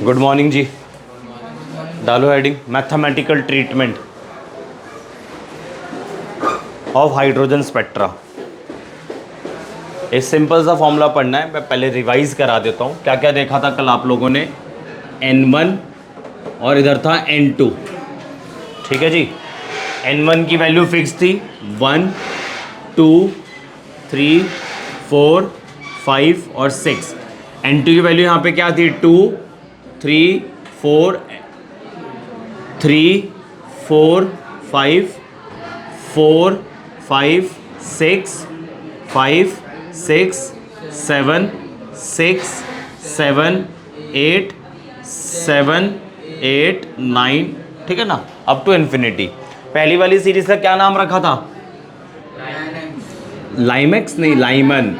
Good morning जी। डालो heading mathematical treatment of hydrogen spectra. एक simple सा फॉर्मूला पढ़ना है, मैं पहले रिवाइज करा देता हूँ। क्या क्या देखा था कल आप लोगों ने? N1 और इधर था N2। ठीक है जी। N1 की वैल्यू फिक्स थी 1 2 3 4 5 और 6। N2 की वैल्यू यहाँ पे क्या थी? 2 3 4 3 4 5 4 5 6 5 6 7 6 7 8 7 8 9। ठीक है ना, अप टू इन्फिनिटी। पहली वाली सीरीज का क्या नाम रखा था? लाइमेक्स नहीं, लाइमन।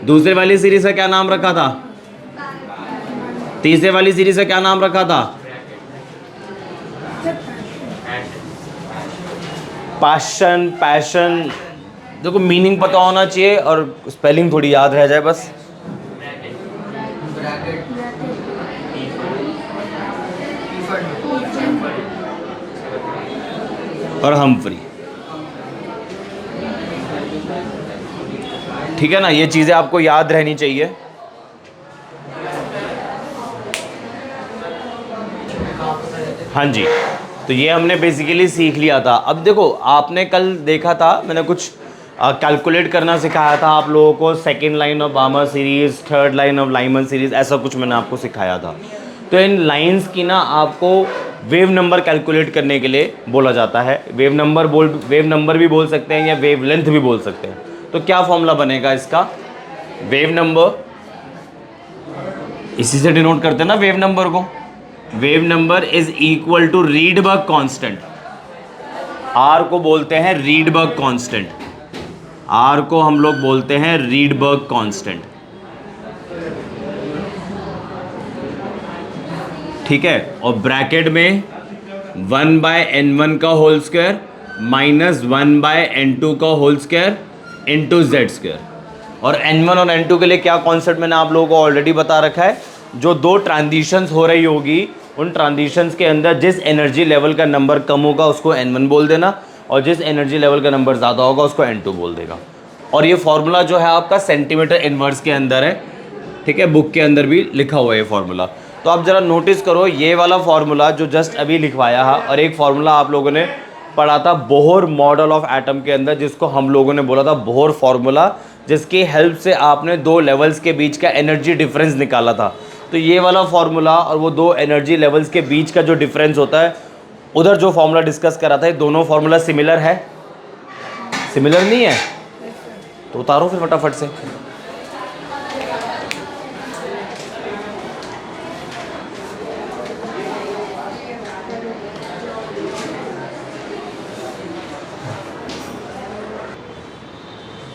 दूसरे वाली सीरीज का क्या नाम रखा था? तीसरे वाली सीरीज का क्या नाम रखा था? पैशन। पैशन देखो, मीनिंग पता होना चाहिए और स्पेलिंग थोड़ी याद रह जाए बस। और हमफ्री। ठीक है ना, ये चीजें आपको याद रहनी चाहिए। हाँ जी, तो ये हमने बेसिकली सीख लिया था। अब देखो, आपने कल देखा था, मैंने कुछ कैलकुलेट करना सिखाया था आप लोगों को। Second line of Balmer series, third line of Lyman series, ऐसा कुछ मैंने आपको सिखाया था। तो इन लाइंस की ना आपको वेव नंबर कैलकुलेट करने के लिए बोला जाता है। वेव नंबर भी बोल सकते हैं या वेव लेंथ भी बोल सकते हैं। तो क्या फॉर्मूला बनेगा इसका? वेव नंबर, इसी से डिनोट करते हैं ना वेव नंबर को। Wave number is equal to Rydberg constant. R को बोलते हैं रीडबर्ग कांस्टेंट। आर को हम लोग बोलते हैं रीडबर्ग कांस्टेंट। ठीक है, और ब्रैकेट में 1/n1 का होल स्क्वायर माइनस 1/n2 का whole square into Z square. और n1 और n2 के लिए क्या कॉन्सेप्ट मैंने आप लोगों को ऑलरेडी बता रखा है। जो दो ट्रांजिशंस हो रही होगी, उन ट्रांजिशंस के अंदर जिस एनर्जी लेवल का नंबर कम होगा उसको n1 बोल देना, और जिस एनर्जी लेवल का नंबर ज़्यादा होगा उसको n2 बोल देगा। और ये फॉर्मूला जो है आपका सेंटीमीटर इनवर्स के अंदर है। ठीक है, बुक के अंदर भी लिखा हुआ है ये फॉर्मूला। तो आप ज़रा नोटिस करो, ये वाला फॉर्मूला जो जस्ट अभी लिखवाया है, और एक फॉर्मूला आप लोगों ने पढ़ा था बोहर मॉडल ऑफ एटम के अंदर, जिसको हम लोगों ने बोला था बोहर फॉर्मूला, जिसकी हेल्प से आपने दो लेवल्स के बीच का एनर्जी डिफरेंस निकाला था। तो ये वाला फॉर्मूला और वो दो एनर्जी लेवल्स के बीच का जो डिफरेंस होता है, उधर जो फॉर्मूला डिस्कस करा था, ये दोनों फॉर्मूला सिमिलर है? सिमिलर नहीं है तो उतारो फिर फटाफट से।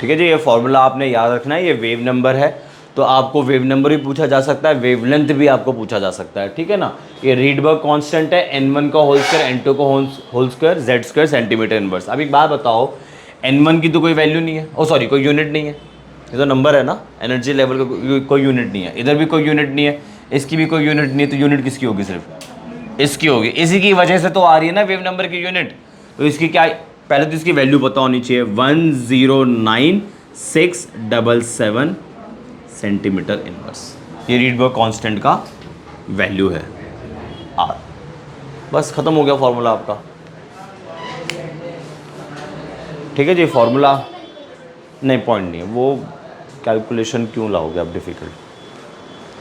ठीक है जी, ये फॉर्मूला आपने याद रखना है। ये वेव नंबर है, तो आपको वेव नंबर भी पूछा जा सकता है, वेवलेंथ भी आपको पूछा जा सकता है। ठीक है ना। ये रीडबर्ग कांस्टेंट है, n1 का होल स्क्वायर, n2 का whole square, Z square centimetre inverse. अब एक बात बताओ, n1 की तो कोई वैल्यू नहीं है, ओ सॉरी कोई यूनिट नहीं है, ये तो नंबर है ना। एनर्जी लेवल का कोई यूनिट नहीं है, इधर भी कोई यूनिट नहीं है, इसकी भी कोई यूनिट नहीं है। तो यूनिट किसकी होगी? सिर्फ इसकी होगी। इसी की वजह से तो आ रही है ना वेव नंबर की यूनिट। तो इसकी क्या, पहले तो इसकी वैल्यू पता होनी चाहिए। 109677 सेंटीमीटर इनवर्स, ये रीडबर्ग कांस्टेंट का वैल्यू है आर। बस खत्म हो गया फॉर्मूला आपका। ठीक है जी, फॉर्मूला नहीं, पॉइंट नहीं है वो। कैलकुलेशन क्यों लाओगे आप डिफ़िकल्ट?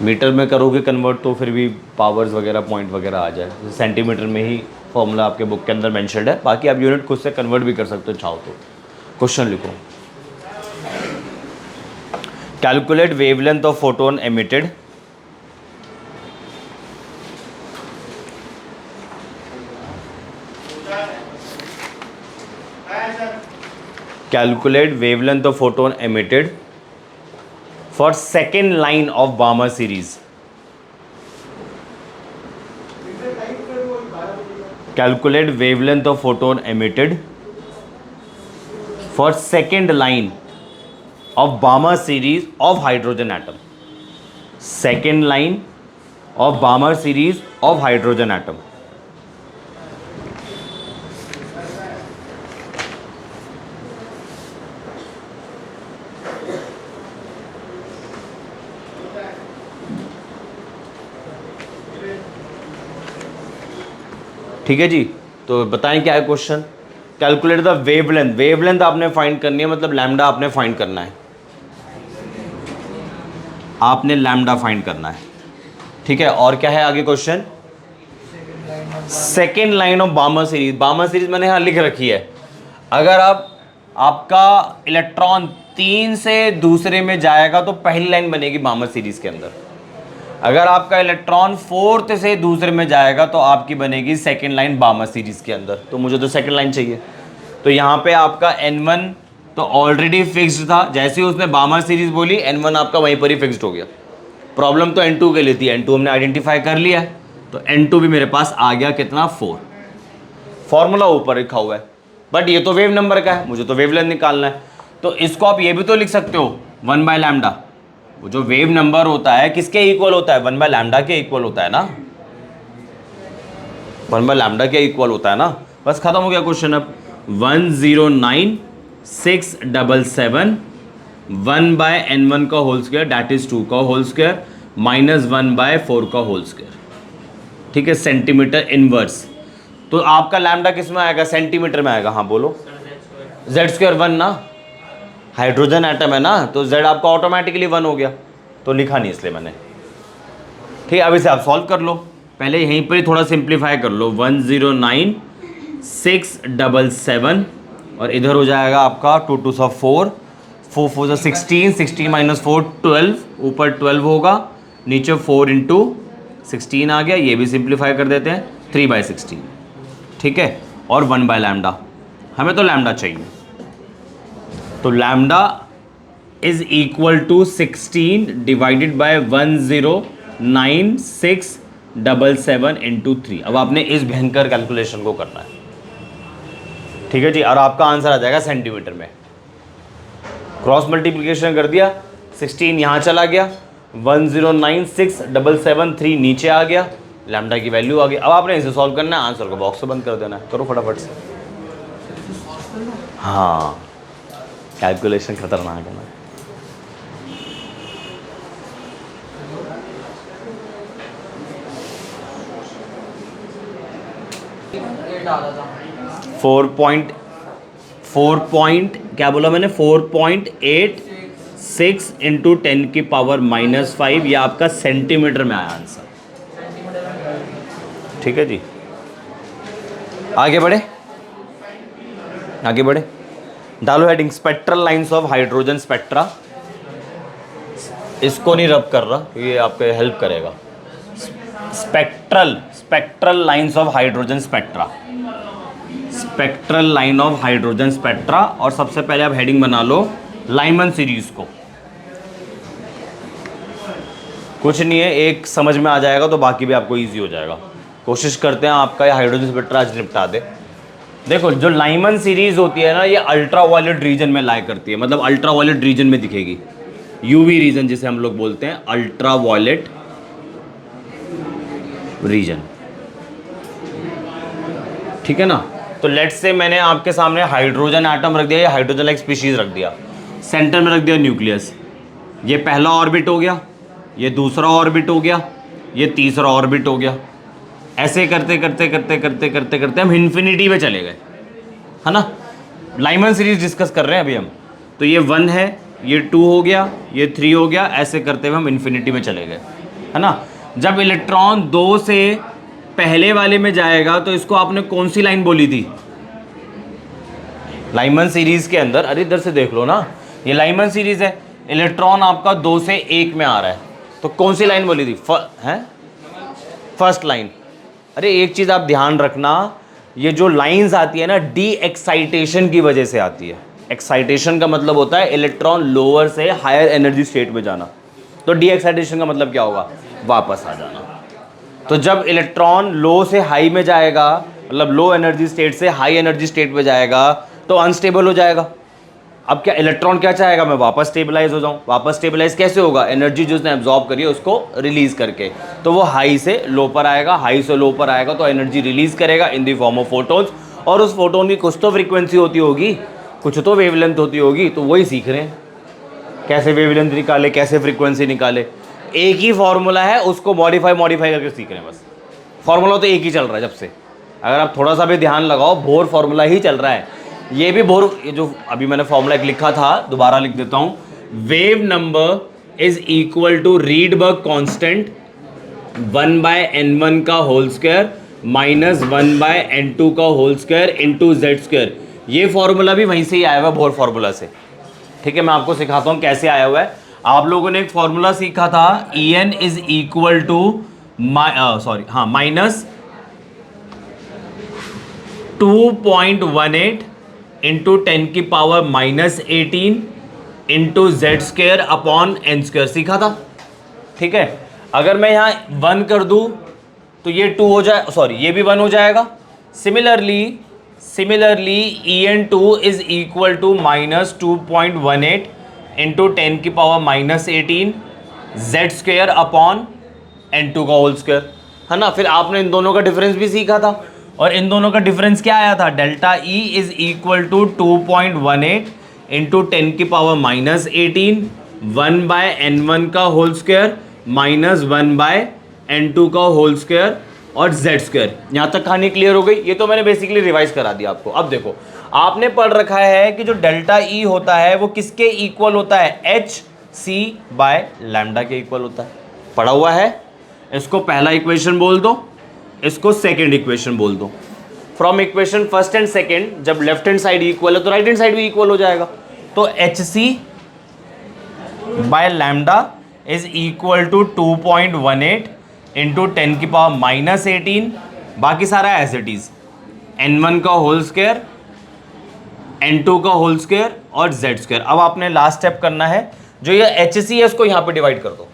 मीटर में करोगे कन्वर्ट तो फिर भी पावर्स वगैरह पॉइंट वगैरह आ जाए। सेंटीमीटर में ही फॉर्मूला आपके बुक के अंदर मेंशन्ड है, बाकी आप यूनिट खुद से कन्वर्ट भी कर सकते हो चाहो तो। क्वेश्चन लिखो, calculate wavelength of photon emitted calculate wavelength of photon emitted for second line of Balmer series. Calculate wavelength of photon emitted for second line of Balmer series of hydrogen atom. Second line of Balmer series of hydrogen atom. ठीक है जी, तो बताएं क्या है question. Calculate the wavelength, wavelength आपने find करनी है, मतलब लैम्डा आपने फाइंड करना है, आपने लैम्डा फाइंड करना है। ठीक है, और क्या है आगे question, second line of Balmer series. बामर series मैंने यहां लिख रखी है, अगर आपका इलेक्ट्रॉन 3 से दूसरे में जाएगा तो पहली लाइन बनेगी बामर सीरीज के अंदर, अगर आपका इलेक्ट्रॉन 4th से दूसरे में जाएगा तो आपकी बनेगी सेकेंड लाइन बामर सीरीज के अंदर। तो मुझे तो सेकेंड लाइन चाहिए, तो यहाँ पे आपका N1 तो ऑलरेडी फिक्स्ड था, जैसे ही उसने बामर सीरीज बोली N1 आपका वहीं पर ही फिक्स्ड हो गया। प्रॉब्लम तो N2 के लिए थी, N2 हमने आइडेंटिफाई कर लिया है, तो N2 भी मेरे पास आ गया कितना 4। फॉर्मूला ऊपर लिखा हुआ है, बट ये तो वेव नंबर का है, मुझे तो वेवलेंथ निकालना है। तो इसको आप ये भी तो लिख सकते हो 1 बाय लैम्डा, वो जो वेव नंबर होता है किसके इक्वल होता है, 1 बाय लैम्डा के इक्वल होता है ना, 1 बाय लैम्डा के इक्वल होता है ना। बस खत्म हो गया क्वेश्चन। अब 109677 1 बाय N1 का होल स्क्वायर दैट इज 2 का होल स्क्वायर माइनस 1 बाय 4 का होल स्क्वायर। ठीक है, सेंटीमीटर इनवर्स। तो आपका लैम्डा किस में आएगा, सेंटीमीटर में आएगा। हाँ बोलो, जेड स्क्वायर 1 ना, हाइड्रोजन एटम है ना, तो z आपका ऑटोमेटिकली 1 हो गया, तो लिखा नहीं इसलिए मैंने। ठीक है, अब इसे आप सॉल्व कर लो, पहले यहीं पर ही थोड़ा सिंप्लीफाई कर लो। 109677 और इधर हो जाएगा आपका 2 2 4 4 4 16 16 माइनस 4 12, ऊपर 12 होगा, नीचे 4 इंटू 16 आ गया, ये भी सिंप्लीफाई कर देते हैं 3 बाई 16। ठीक है, और 1 बाय लैम्डा, हमें तो लैम्डा चाहिए, तो lambda is equal to 16 divided by 109677 into 3। अब आपने इस भयंकर कैलकुलेशन को करना है। ठीक है जी, और आपका आंसर आ जाएगा सेंटीमीटर में। क्रॉस मल्टीप्लिकेशन कर दिया, 16 यहाँ चला गया, 109677 नीचे आ गया, लैम्डा की वैल्यू आ गई। अब आपने इसे सॉल्व करना है, आंसर को बॉक्स से बंद कर देना है। करो फटाफट से। हाँ, कैलकुलेशन खतरनाक है ना। क्या बोला मैंने, 4.86 इंटू 10 की पावर -5, ये आपका सेंटीमीटर में आया आंसर। ठीक है जी, आगे बढ़े, आगे बढ़े। डालो heading, spectral lines of hydrogen spectra. इसको नहीं रब कर रहा, ये आपके हेल्प करेगा। Spectral lines of hydrogen spectra, spectral line of hydrogen spectra. और सबसे पहले आप हेडिंग बना लो लाइमन सीरीज को। कुछ नहीं है, एक समझ में आ जाएगा तो बाकी भी आपको इजी हो जाएगा। कोशिश करते हैं आपका ये हाइड्रोजन स्पेक्ट्रा आज निपटा दे। देखो, जो लाइमन सीरीज होती है ना, ये अल्ट्रा वायलेट रीजन में लाई करती है, मतलब अल्ट्रा वायलेट रीजन में दिखेगी, यूवी रीजन जिसे हम लोग बोलते हैं, अल्ट्रा वायलेट रीजन। ठीक है ना। तो लेट्स से मैंने आपके सामने हाइड्रोजन एटम रख दिया, या हाइड्रोजन लाइक स्पीशीज रख दिया, सेंटर में रख दिया न्यूक्लियस। ये पहला ऑर्बिट हो गया, ये दूसरा ऑर्बिट हो गया, ये तीसरा ऑर्बिट हो गया। ऐसे करते करते करते करते करते करते हम इन्फिनिटी में चले गए, है ना। लाइमन सीरीज डिस्कस कर रहे हैं अभी हम। तो ये 1 है, ये 2 हो गया, ये 3 हो गया, ऐसे करते हुए हम इन्फिनिटी में चले गए, है ना। जब इलेक्ट्रॉन 2 से पहले वाले में जाएगा तो इसको आपने कौन सी लाइन बोली थी लाइमन सीरीज के अंदर? अरे इधर से देख लो ना, ये लाइमन सीरीज है, इलेक्ट्रॉन आपका 2 से 1 में आ रहा है, तो कौन सी लाइन बोली थी? First line. अरे एक चीज़ आप ध्यान रखना, ये जो लाइंस आती है ना, डी एक्साइटेशन की वजह से आती है। एक्साइटेशन का मतलब होता है इलेक्ट्रॉन लोअर से हायर एनर्जी स्टेट में जाना, तो डी एक्साइटेशन का मतलब क्या होगा? वापस आ जाना। तो जब इलेक्ट्रॉन लो से हाई में जाएगा, मतलब लो एनर्जी स्टेट से हाई एनर्जी स्टेट में जाएगा, तो अनस्टेबल हो जाएगा, अब क्या इलेक्ट्रॉन क्या चाहेगा, मैं वापस स्टेबलाइज हो जाऊं। वापस स्टेबलाइज कैसे होगा, एनर्जी जो उसने एब्जॉर्ब करी है उसको रिलीज करके, तो वो हाई से लो पर आएगा, हाई से लो पर आएगा तो एनर्जी रिलीज करेगा in the form of photons, और उस फोटोन की कुछ तो फ्रीक्वेंसी होती होगी, कुछ तो वेवलेंथ होती होगी, तो वही सीख रहे हैं कैसे वेवलेंथ निकाले, कैसे फ्रीक्वेंसी निकाले। एक ही फॉर्मूला है, उसको मॉडिफाई करके सीख रहे हैं बस। फॉर्मूला तो एक ही चल रहा है जब से, अगर आप थोड़ा सा भी ध्यान लगाओ बोर फॉर्मूला ही चल रहा है। ये भी बोर, ये जो अभी मैंने फॉर्मूला एक लिखा था दोबारा लिख देता हूं, wave number is equal to Rydberg constant 1/n1 का होल स्क्वायर माइनस 1/n2 का whole square into Z square. ये फॉर्मूला भी वहीं से ही आया हुआ है, बोर फॉर्मूला से। ठीक है, मैं आपको सिखाता हूं कैसे आया हुआ है। आप लोगों ने एक फॉर्मूला सीखा था, En is equal to minus 2.18 into 10 की power minus 18 into Z square upon N square सीखा था। ठीक है, अगर मैं यहां 1 कर दूं तो ये 2 हो जाए, सॉरी ये भी 1 हो जाएगा। Similarly En2 is equal to minus 2.18 into 10 की power minus 18 Z square upon N2 का होल स्क्वेयर, है ना। फिर आपने इन दोनों का डिफरेंस भी सीखा था, और इन दोनों का डिफरेंस क्या आया था, delta E is equal to 2.18 into 10 की पावर माइनस 18 1/n1 का होल स्क्वायर माइनस 1/n2 का होल स्क्वायर और जेड स्क्वायर। यहां तक कहानी क्लियर हो गई। ये तो मैंने बेसिकली रिवाइज करा दिया आपको। अब देखो, आपने पढ़ रखा है कि जो डेल्टा E होता है वो किसके इक्वल होता है, hc/λ के इक्वल होता है, पढ़ा हुआ है। इसको पहला इक्वेशन बोल दो, इसको सेकंड इक्वेशन बोल दो। From equation first and second, जब लेफ्ट हैंड साइड इक्वल है तो राइट हैंड साइड भी इक्वल हो जाएगा। तो hc/λ is equal to 2.18 into 10 की पावर माइनस 18, बाकी सारा एज इट इज, n1 का होल स्क्वायर n2 का होल स्क्वायर और z स्क्वायर। अब आपने लास्ट स्टेप करना है, जो ये hc है इसको यहां पे डिवाइड कर दो,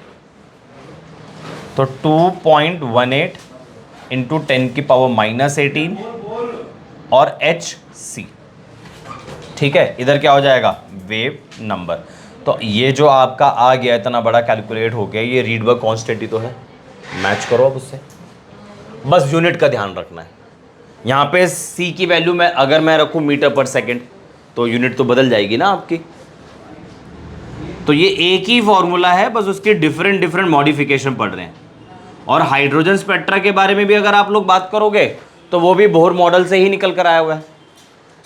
तो 2.18 इंटू 10 की पावर माइनस 18 और hc। ठीक है, इधर क्या हो जाएगा, वेव नंबर। तो ये जो आपका आ गया इतना बड़ा कैलकुलेट हो गया, ये रीडबर्ग कांस्टेंट ही तो है, मैच करो अब उससे। बस यूनिट का ध्यान रखना है। यहाँ पे c की वैल्यू में अगर मैं रखूँ मीटर पर सेकंड तो यूनिट तो बदल जाएगी ना आपकी। तो ये एक ही फॉर्मूला है, बस उसके डिफरेंट मॉडिफिकेशन पढ़ रहे हैं। और हाइड्रोजन स्पेक्ट्रा के बारे में भी अगर आप लोग बात करोगे तो वो भी बोहर मॉडल से ही निकल कर आया हुआ है।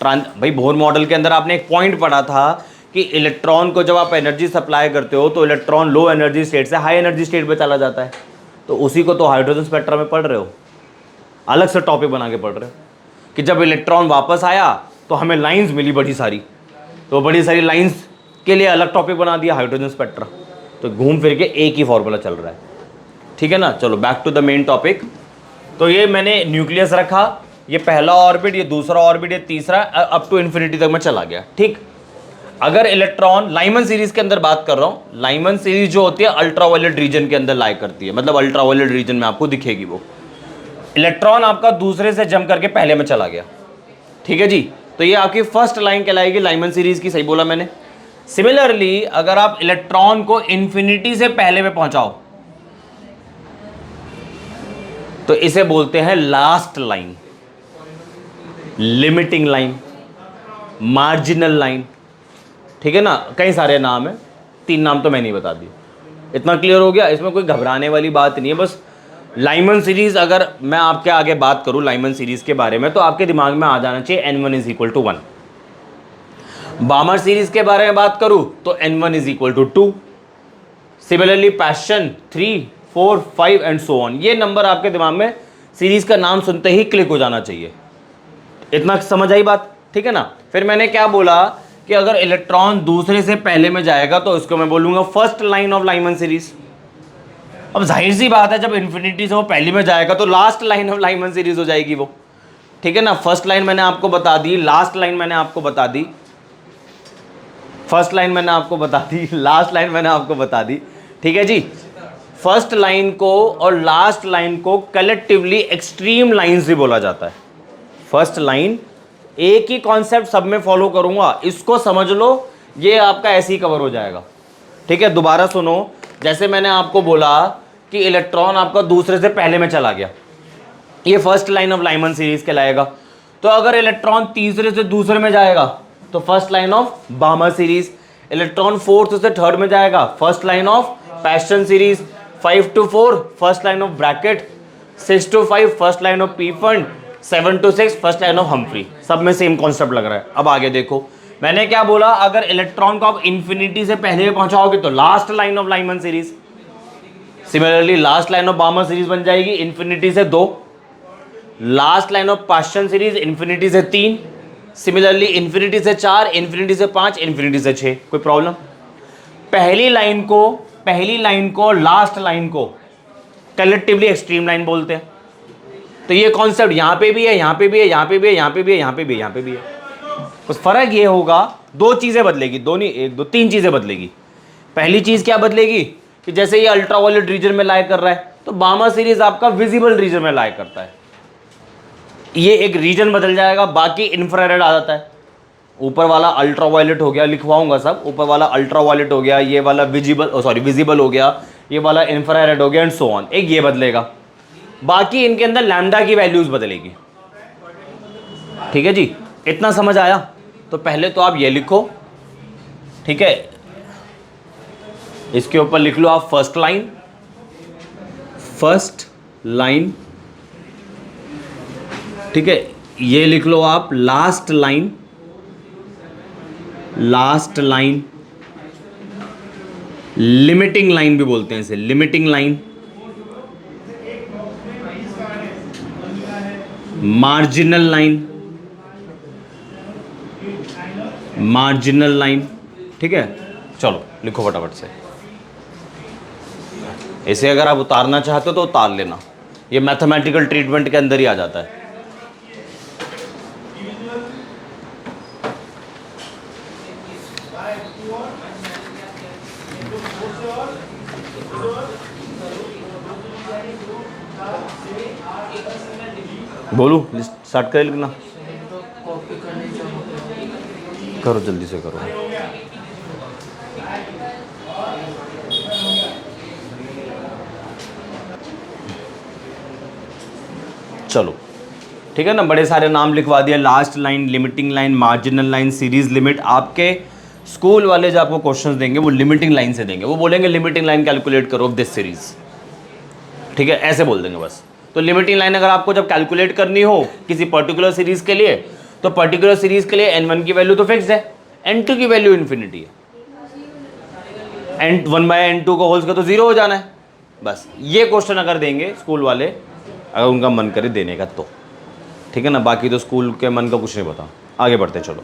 भाई बोहर मॉडल के अंदर आपने एक पॉइंट पढ़ा था कि इलेक्ट्रॉन को जब आप एनर्जी सप्लाई करते हो तो इलेक्ट्रॉन लो एनर्जी स्टेट से हाई एनर्जी स्टेट में चला जाता है। तो उसी को तो हाइड्रोजन स्पेक्ट्रा में पढ़ रहे हो, अलग से टॉपिक बना के पढ़ रहे हो कि जब इलेक्ट्रॉन वापस आया तो हमें लाइंस मिली बड़ी सारी, तो बड़ी सारी लाइंस के लिए अलग टॉपिक बना दिया हाइड्रोजन स्पेक्ट्रा। तो घूम फिर के एक ही फॉर्मूला चल रहा है। ठीक है ना, चलो back to the main topic. तो ये मैंने न्यूक्लियस रखा, ये पहला ऑर्बिट, ये दूसरा ऑर्बिट, ये तीसरा, अप टू इन्फिनिटी तक मैं चला गया। ठीक, अगर इलेक्ट्रॉन लाइमन सीरीज के अंदर बात कर रहा हूं, लाइमन सीरीज जो होती है अल्ट्रावायलेट रीजन के अंदर लाई करती है, मतलब अल्ट्रावायलेट रीजन में आपको दिखेगी वो। इलेक्ट्रॉन आपका दूसरे से जंप करके पहले में चला गया। ठीक है जी, तो ये आपकी फर्स्ट लाइन कहलाएगी लाइमन सीरीज की, सही बोला मैंने। सिमिलरली अगर आप इलेक्ट्रॉन को इन्फिनिटी से पहले में पहुंचाओ तो इसे बोलते हैं last line, limiting line, marginal line. ठीक है ना, कई सारे नाम है, 3 नाम तो मैंने ही बता दिए। इतना क्लियर हो गया, इसमें कोई घबराने वाली बात नहीं है। बस लाइमन सीरीज अगर मैं आपके आगे बात करूं लाइमन सीरीज के बारे में तो आपके दिमाग में आ जाना चाहिए n1 is equal to 1। Balmer series के बारे में बात करूं तो n1 is equal to 2। Similarly Paschen 3, 4, 5 and so on. ये नंबर आपके दिमाग में सीरीज का नाम सुनते ही क्लिक हो जाना चाहिए। इतना समझ आई बात, ठीक है ना। फिर मैंने क्या बोला कि अगर इलेक्ट्रॉन दूसरे से पहले में जाएगा तो इसको मैं बोलूंगा first line of Lyman series. अब जाहिर सी बात है, जब इन्फिनिटी से वो पहली में जाएगा तो last line of Lyman series हो जाएगी वो। ठीक है ना, फर्स्ट लाइन मैंने आपको बता दी, लास्ट लाइन मैंने आपको बता दी, फर्स्ट लाइन मैंने आपको बता दी, लास्ट लाइन मैंने आपको बता दी। ठीक है जी, फर्स्ट लाइन को और लास्ट लाइन को कलेक्टिवली एक्सट्रीम लाइंस भी बोला जाता है। फर्स्ट लाइन, एक ही कॉन्सेप्ट सब में फॉलो करूंगा, इसको समझ लो ये आपका ऐसे ही कवर हो जाएगा। ठीक है, दोबारा सुनो, जैसे मैंने आपको बोला कि इलेक्ट्रॉन आपका दूसरे से पहले में चला गया, ये first line of Lyman series कहलाएगा। तो अगर इलेक्ट्रॉन तीसरे से दूसरे में जाएगा तो first line of Balmer series, electron fourth से थर्ड में जाएगा first line of Paschen series, 5 to 4 first line of Brackett, 6 to 5 first line of Pfund, 7 to 6 first line of Humphrey. सब में सेम कॉन्सेप्ट लग रहा है। अब आगे देखो, मैंने क्या बोला, अगर इलेक्ट्रॉन को आप इंफिनिटी से पहले पहुंचाओगे तो last line of Lyman series, similarly last line of Balmer series बन जाएगी इंफिनिटी से 2, last line of Paschen series infinity से 3, सिमिलरली इंफिनिटी से 4, इंफिनिटी से 5, इंफिनिटी से 6। कोई प्रॉब्लम? पहली लाइन को लास्ट लाइन को कलेक्टिवली एक्सट्रीम लाइन बोलते हैं। तो ये कॉन्सेप्ट यहां पे भी है, यहां पे भी है, यहां पे भी है, यहां पे भी है, यहां पे भी है, यहां पे भी है। बस फर्क ये होगा, दो चीजें बदलेगी, दो नहीं एक दो तीन चीजें बदलेगी। पहली चीज क्या बदलेगी कि जैसे ये अल्ट्रावायलेट रीजन में लाए कर रहा है तो बामा सीरीज आपका विजिबल रीजन में लाए करता है, ये एक रीजन बदल जाएगा, बाकी इंफ्रारेड आ जाता है। ऊपर वाला अल्ट्रावायलेट हो गया, लिखवाऊंगा सब, ऊपर वाला अल्ट्रावायलेट हो गया, ये वाला विजिबल हो गया, ये वाला इंफ्रारेड हो गया एंड सो ऑन, एक ये बदलेगा। बाकी इनके अंदर लैम्डा की वैल्यूज बदलेगी। ठीक है जी, इतना समझ आया? तो पहले तो आप ये लिखो, ठीक है, इसके ऊपर लिख लो आप फर्स्ट लाइन, ठीक है, ये लिख लो आप लास्ट लाइन, लिमिटिंग लाइन भी बोलते हैं इसे, लिमिटिंग लाइन, मार्जिनल लाइन, ठीक है। चलो लिखो फटाफट से, इसे अगर आप उतारना चाहते हो तो उतार लेना, ये मैथमेटिकल ट्रीटमेंट के अंदर ही आ जाता है। बोलू स्टार्ट कर लिखना, करो जल्दी से करो। चलो ठीक है ना, बड़े सारे नाम लिखवा दिया, last line, limiting line, marginal line, series limit. आपके स्कूल वाले जो आपको क्वेश्चंस देंगे वो लिमिटिंग लाइन से देंगे, वो बोलेंगे लिमिटिंग लाइन कैलकुलेट करो ऑफ दिस सीरीज, ठीक है, ऐसे बोल देंगे बस। तो लिमिटिंग लाइन अगर आपको जब कैलकुलेट करनी हो किसी पर्टिकुलर सीरीज के लिए, तो पर्टिकुलर सीरीज के लिए n1 की वैल्यू तो फिक्स है, n2 की वैल्यू इन्फिनिटी है, n1/n2 का होल्स का तो 0 हो जाना है बस। ये क्वेश्चन अगर देंगे स्कूल वाले, अगर उनका मन करे देने का तो, ठीक है ना, बाकी तो स्कूल के मन का कुछ नहीं पता। आगे बढ़ते चलो,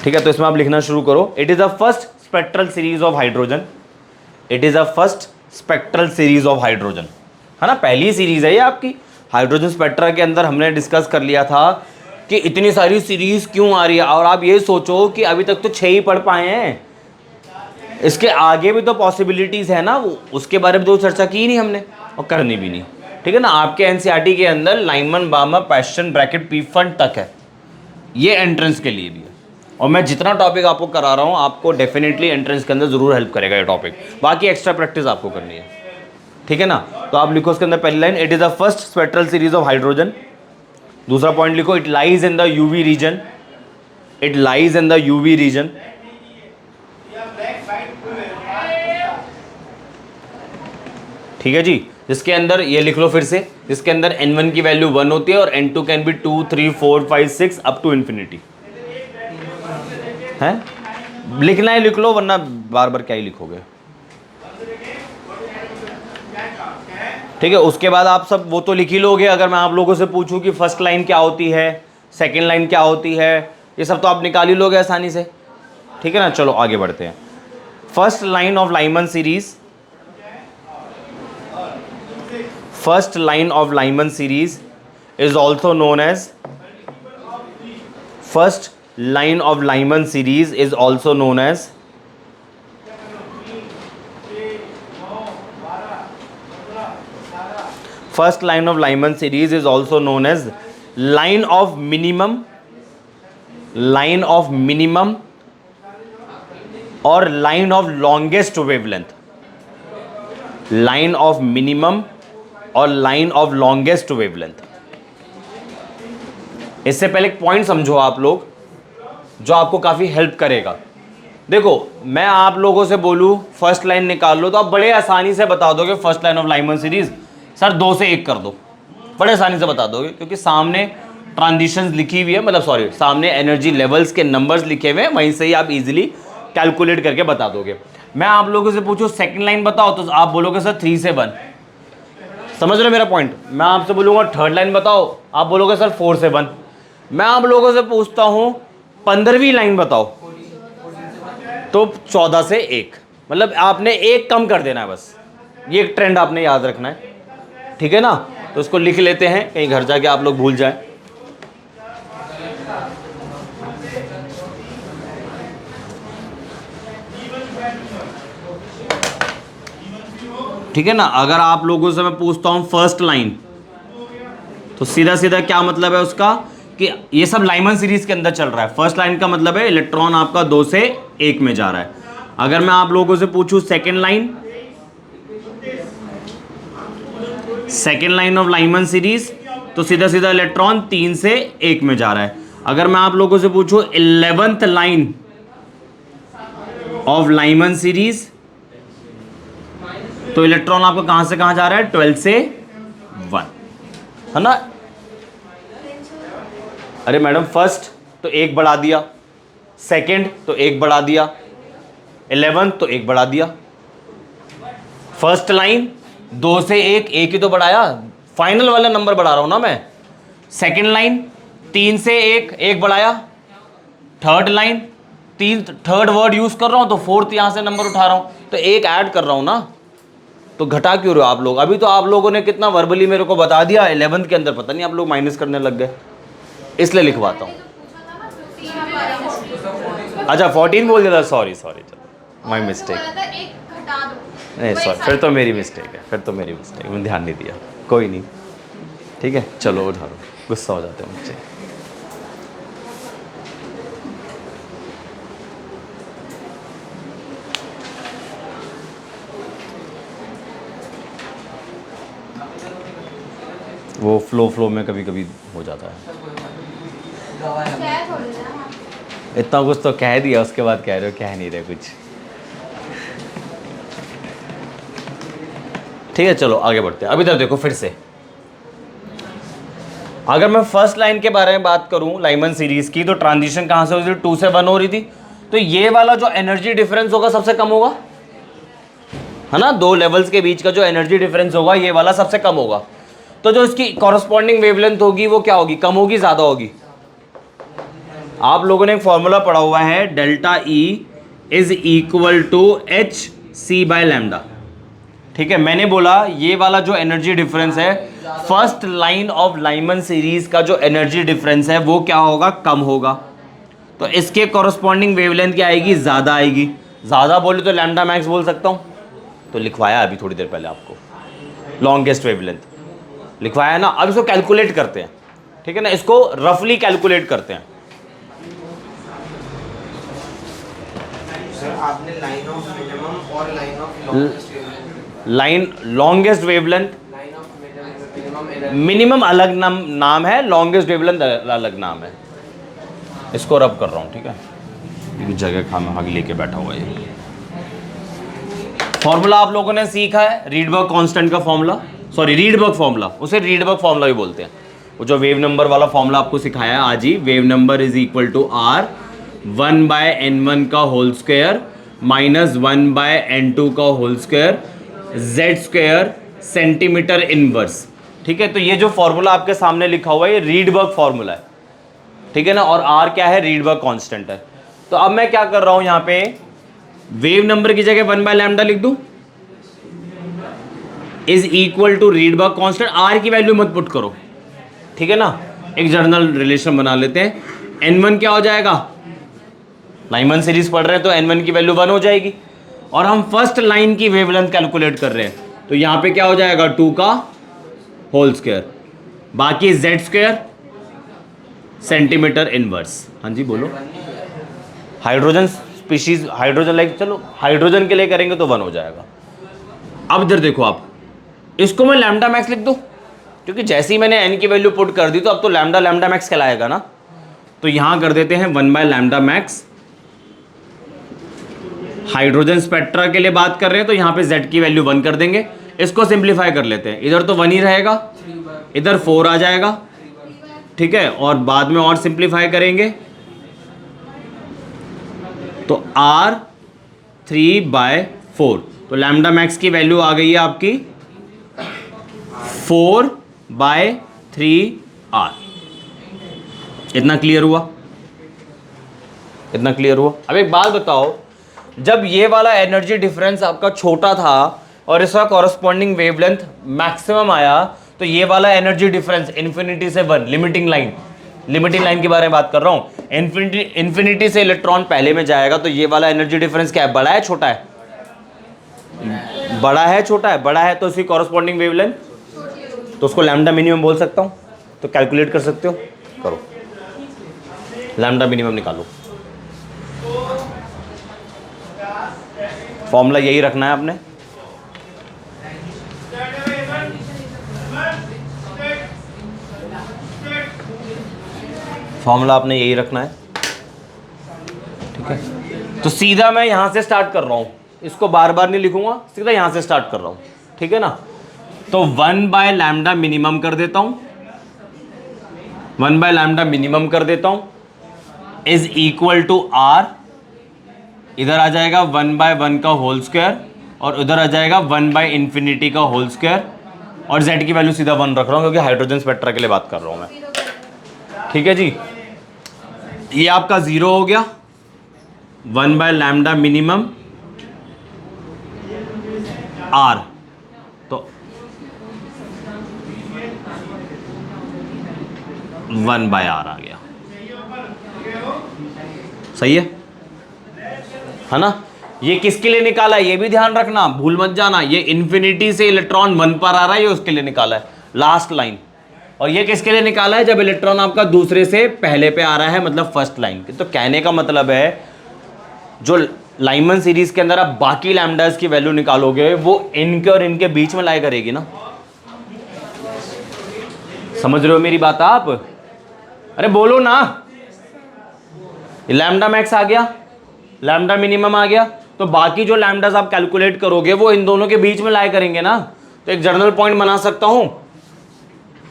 ठीक है। तो इसमें आप लिखना शुरू करो, it is a first spectral series of hydrogen, it is a first spectral series of hydrogen, है ना, पहली सीरीज है ये आपकी। हाइड्रोजन स्पेक्ट्रा के अंदर हमने डिस्कस कर लिया था कि इतनी सारी सीरीज क्यों आ रही है, और आप ये सोचो कि अभी तक तो 6 ही पढ़ पाए हैं, इसके आगे भी तो पॉसिबिलिटीज है ना, उसके बारे में तो चर्चा की नहीं हमने और करनी भी नहीं, ठीक है ना। आपके एनसीईआरटी के अंदर Lyman, बामर, passion, bracket, P fund तक है, ये एंट्रेंस के लिए भी है। और मैं जितना टॉपिक आपको करा रहा हूँ आपको डेफिनेटली एंट्रेंस के अंदर जरूर हेल्प करेगा ये टॉपिक, बाकी एक्स्ट्रा प्रैक्टिस आपको करनी है, ठीक है ना। तो आप लिखो उसके अंदर पहली line, it is the first spectral series of hydrogen. दूसरा पॉइंट लिखो, it lies in the UV region, it lies in the UV region. ठीक है जी, जिसके अंदर ये लिख लो फिर से, जिसके अंदर n1 की वैल्यू 1 होती है और n2 can be 2, 3, 4, 5, 6 up to infinity है। लिखना है लिख लो, वरना बार बार क्या ही लिखोगे, ठीक है। उसके बाद आप सब वो तो लिख ही लोगे। अगर मैं आप लोगों से पूछूं कि फर्स्ट लाइन क्या होती है, सेकंड लाइन क्या होती है, ये सब तो आप निकाल ही लोगे आसानी से, ठीक है ना। चलो आगे बढ़ते हैं। First line of Lyman series, first line of Lyman series is also known as, first line of Lyman series is also known as first line of Lyman series is also known as line of minimum और line of longest wavelength, line of minimum और line of longest wavelength. इससे पहले एक point समझो आप लोग जो आपको काफी हेल्प करेगा। देखो मैं आप लोगों से बोलूं फर्स्ट लाइन निकाल लो तो आप बड़े आसानी से बता दोगे first line of Lyman series sir 2 से 1 कर दो, बड़े आसानी से बता दोगे क्योंकि सामने ट्रांजिशंस लिखी हुई है, मतलब सॉरी सामने एनर्जी लेवल्स के नंबर्स लिखे हुए हैं, वहीं से ही आप इजीली कैलकुलेट करके बता दोगे। मैं आप लोगों से पूछूं सेकंड लाइन बताओ तो आप बोलोगे सर 3 से 1, समझ रहे हो मेरा पॉइंट। मैं आपसे बोलूंगा थर्ड लाइन बताओ, आप बोलोगे सर 4 से 1। मैं आप लोगों से पूछता हूं 15वीं लाइन बताओ तो 14 से 1, मतलब आपने 1 कम कर देना है बस, ये एक ट्रेंड आपने याद रखना है, ठीक है ना। तो इसको लिख लेते हैं कहीं घर जाके आप लोग भूल जाएं। ठीक है ना। अगर आप लोगों से मैं पूछता हूं फर्स्ट लाइन तो सीधा सीधा क्या मतलब है उसका कि ये सब लाइमन सीरीज के अंदर चल रहा है। फर्स्ट लाइन का मतलब है इलेक्ट्रॉन आपका 2 से 1 में जा रहा है। अगर मैं आप लोगों से पूछूं second line of Lyman series तो सीधा सीधा इलेक्ट्रॉन 3 से 1 में जा रहा है। अगर मैं आप लोगों से पूछूं 11th line of Lyman series तो इलेक्ट्रॉन आपका कहां से कहां जा रहा है 12 से 1, है ना। अरे मैडम फर्स्ट तो 1 बढ़ा दिया, सेकंड तो 1 बढ़ा दिया, 11 तो 1 बढ़ा दिया। फर्स्ट लाइन 2 से 1 ही तो बढ़ाया, फाइनल वाला नंबर बढ़ा रहा हूं ना मैं। सेकंड लाइन 3 से 1 बढ़ाया। Third line third word use कर रहा हूं तो फोर्थ यहां से नंबर उठा रहा हूं, तो 1 ऐड कर रहा हूं ना, तो घटा क्यों रहे हो आप लोग। अभी तो आप लोगों ने कितना वर्बली मेरे को बता दिया, 11th के अंदर पता नहीं आप लोग माइनस करने लग गए, इसलिए लिखवाता हूं। अच्छा 14 बोल दिया था, सॉरी चलो माई मिस्टेक। नहीं सॉरी, फिर तो मेरी मिस्टेक है, मैंने ध्यान नहीं दिया, कोई नहीं, ठीक है चलो उठाओ, गुस्सा हो जाते हैं मुझसे। वो फ्लो में कभी कभी हो जाता है। इतना कुछ तो कह दिया, उसके बाद कह रहे हो कह नहीं रहे कुछ। ठीक है चलो आगे बढ़ते हैं। अभी तक देखो फिर से, अगर मैं फर्स्ट लाइन के बारे में बात करूं लाइमन सीरीज की, तो ट्रांजिशन कहां से हो रही थी 2 से 1 हो रही थी, तो ये वाला जो एनर्जी डिफरेंस होगा सबसे कम होगा, है ना। 2 लेवल्स के बीच का जो एनर्जी डिफरेंस होगा ये वाला सबसे कम होगा, तो जो इसकी कॉरस्पॉन्डिंग वेवलेंथ होगी वो क्या होगी, कम होगी ज्यादा होगी। आप लोगों ने एक फॉर्मूला पढ़ा हुआ है, delta E is equal to hc/λ, ठीक है। मैंने बोला ये वाला जो एनर्जी डिफरेंस है first line of Lyman series का जो एनर्जी डिफरेंस है वो क्या होगा, कम होगा, तो इसके कॉरस्पॉन्डिंग वेवलेंथ क्या आएगी, ज्यादा आएगी। ज्यादा बोले तो लैम्डा मैक्स बोल सकता हूं, तो लिखवाया अभी थोड़ी देर पहले आपको, लॉन्गेस्ट वेवलेंथ लिखवाया ना। अब इसको कैलकुलेट करते हैं, ठीक है ना, इसको रफली कैलकुलेट करते हैं। सर आपने लाइन ऑफ मिनिमम और line of longest wavelength, line of minimum minimum अलग नाम है, लॉन्गेस्ट वेवलेंथ अलग नाम है। इसको रब कर रहा हूँ, ठीक है, एक जगह खाना आगे लेके बैठा हुआ है। ये फॉर्मूला आप लोगों ने सीखा है, रीडबर्ग कांस्टेंट का फॉर्मूला, सॉरी रीडबर्ग फॉर्मूला, उसे रीडबर्ग फॉर्मूला भी बोलते हैं। वो जो वेव नंबर वाला फॉर्मूला आपको सिखाया है आज ही, wave number is equal to R 1/n1 का होल स्क्वायर माइनस 1/n2 का whole square Z² centimetre inverse, ठीक है। तो ये जो फॉर्मूला आपके सामने लिखा हुआ है ये रीडबर्ग फॉर्मूला है, ठीक है ना, और R क्या है, रीडबर्ग कांस्टेंट है। तो अब मैं क्या कर रहा हूं, यहां पे वेव नंबर की जगह 1/λ लिख दूं, is equal to Rydberg constant, R की वैल्यू मत पुट करो, ठीक है ना, एक जर्नल रिलेशन बना लेते हैं। n1 क्या हो जाएगा, लाइमन सीरीज पढ़ रहे हैं तो n1 की वैल्यू 1 हो जाएगी, और हम फर्स्ट लाइन की वेवलेंथ कैलकुलेट कर रहे हैं, तो यहां पे क्या हो जाएगा 2 का होल स्क्वायर, बाकी Z² सेंटीमीटर इनवर्स। हाँ जी बोलो। हाइड्रोजन स्पीशीज हाइड्रोजन लाइक, चलो हाइड्रोजन के लिए करेंगे तो 1 हो जाएगा। अब इधर देखो आप, इसको मैं लैम्डा मैक्स लिख दूं, क्योंकि जैसे ही मैंने n की वैल्यू पुट कर दी तो अब तो लैम्डा लैम्डा मैक्स कहलाएगा ना। तो यहां कर देते हैं 1 bye lambda max. Hydrogen spectra के लिए बात कर रहे हैं तो यहां पे z की वैल्यू 1 कर देंगे। इसको सिंप्लीफाई कर लेते हैं, इधर तो 1 ही रहेगा, इधर 4 आ जाएगा, ठीक है, और बाद में और सिंप्लीफाई करेंगे तो r 3/4। तो लैम्डा मैक्स की वैल्यू आ गई है आपकी 4/3r। इतना क्लियर हुआ? इतना क्लियर हुआ? अब एक बात बताओ, जब ये वाला एनर्जी डिफरेंस आपका छोटा था और इसका कॉरस्पॉन्डिंग वेवलेंथ मैक्सिमम आया, तो ये वाला एनर्जी डिफरेंस इन्फिनिटी से 1, लिमिटिंग लाइन के बारे में बात कर रहा हूं, इन्फिनिटी से इलेक्ट्रॉन पहले में जाएगा, तो ये वाला एनर्जी डिफरेंस क्या है, बड़ा है छोटा है? बड़ा है छोटा है? बड़ा है, तो इसकी कॉरस्पॉन्डिंग वेवलेंथ, तो उसको लैम्डा मिनिमम बोल सकता हूं। तो कैलकुलेट कर सकते हो, करो, लैम्डा मिनिमम निकालो। फॉर्मूला यही रखना है आपने, फॉर्मूला आपने यही रखना है, ठीक है। तो सीधा मैं यहां से स्टार्ट कर रहा हूं, इसको बार बार नहीं लिखूंगा, सीधा यहां से स्टार्ट कर रहा हूं, ठीक है ना। तो 1 बाय लैम्डा मिनिमम कर देता हूं, 1 बाय लैम्डा मिनिमम कर देता हूं इज इक्वल टू r, इधर आ जाएगा 1/1 का होल स्क्वायर और उधर आ जाएगा 1/∞ का होल स्क्वायर, और z की वैल्यू सीधा 1 रख रहा हूं क्योंकि हाइड्रोजन स्पेक्ट्रा के लिए बात कर रहा हूं मैं, ठीक है जी। ये आपका 0 हो गया, 1 बाय लैम्डा मिनिमम r, तो 1 बाय r आ गया, सही है ना। ये किसके लिए निकाला है ये भी ध्यान रखना, भूल मत जाना, ये इन्फिनिटी से इलेक्ट्रॉन 1 पर आ रहा है, ये उसके लिए निकाला है, लास्ट लाइन। और ये किसके लिए निकाला है, जब इलेक्ट्रॉन आपका दूसरे से पहले पे आ रहा है, मतलब फर्स्ट लाइन। तो कहने का मतलब है जो लाइमन सीरीज के अंदर आप बाकी लैम्डास की वैल्यू निकालोगे वो इनके और इनके बीच में लाई करेगी ना। समझ रहे हो मेरी बात आप? अरे बोलो ना। लैम्डा मैक्स आ गया, लैम्डा मिनिमम आ गया, तो बाकी जो लैम्डास आप कैलकुलेट करोगे वो इन दोनों के बीच में लाई करेंगे ना। तो एक जर्नल पॉइंट बना सकता हूं,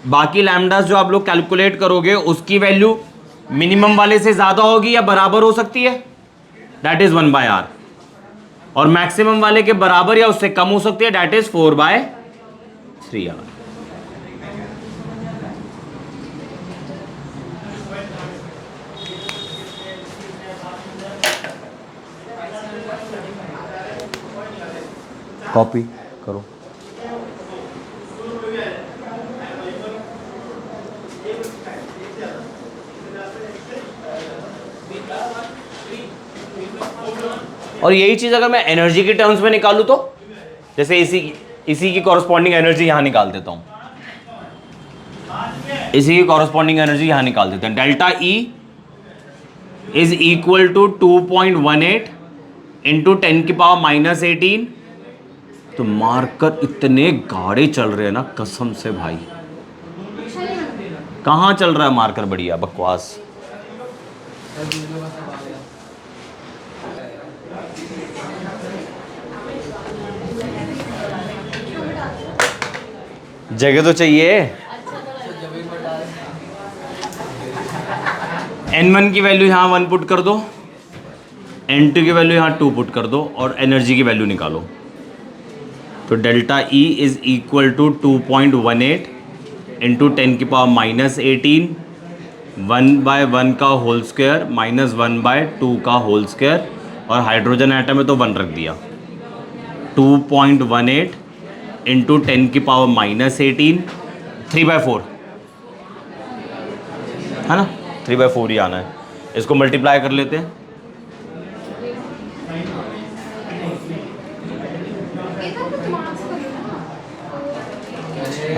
बाकी लैम्डास जो आप लोग कैलकुलेट करोगे उसकी वैल्यू मिनिमम वाले से ज्यादा होगी या बराबर हो सकती है, दैट इज 1 बाय r, और मैक्सिमम वाले के बराबर या उससे कम हो सकती है, दैट इज 4/3r। कॉपी करो। और यही चीज अगर मैं एनर्जी के टर्म्स में निकालूं तो, जैसे इसी की कॉरस्पॉन्डिंग एनर्जी यहां निकाल देता हूं, इसी की कॉरस्पॉन्डिंग एनर्जी यहां निकाल देते हैं। Delta E is equal to 2.18 into 10⁻⁻18। तो मार्कर इतने गाढ़े चल रहे हैं ना कसम से भाई, कहाँ चल रहा है मार्कर, बढ़िया बकवास। जगह तो चाहिए। n1 की वैल्यू यहाँ 1 पुट कर दो, n2 की वैल्यू यहाँ 2 पुट कर दो और एनर्जी की वैल्यू निकालो। तो delta E is equal to 2.18 into 10⁻⁻18, 1/1 का होल स्क्वायर माइनस 1/2 का होल स्क्वायर, और हाइड्रोजन एटम है तो 1 रख दिया। 2.18 इंटू 10⁻⁻18, 3/4 है ना, 3/4 ही आना है। इसको मल्टीप्लाई कर लेते हैं,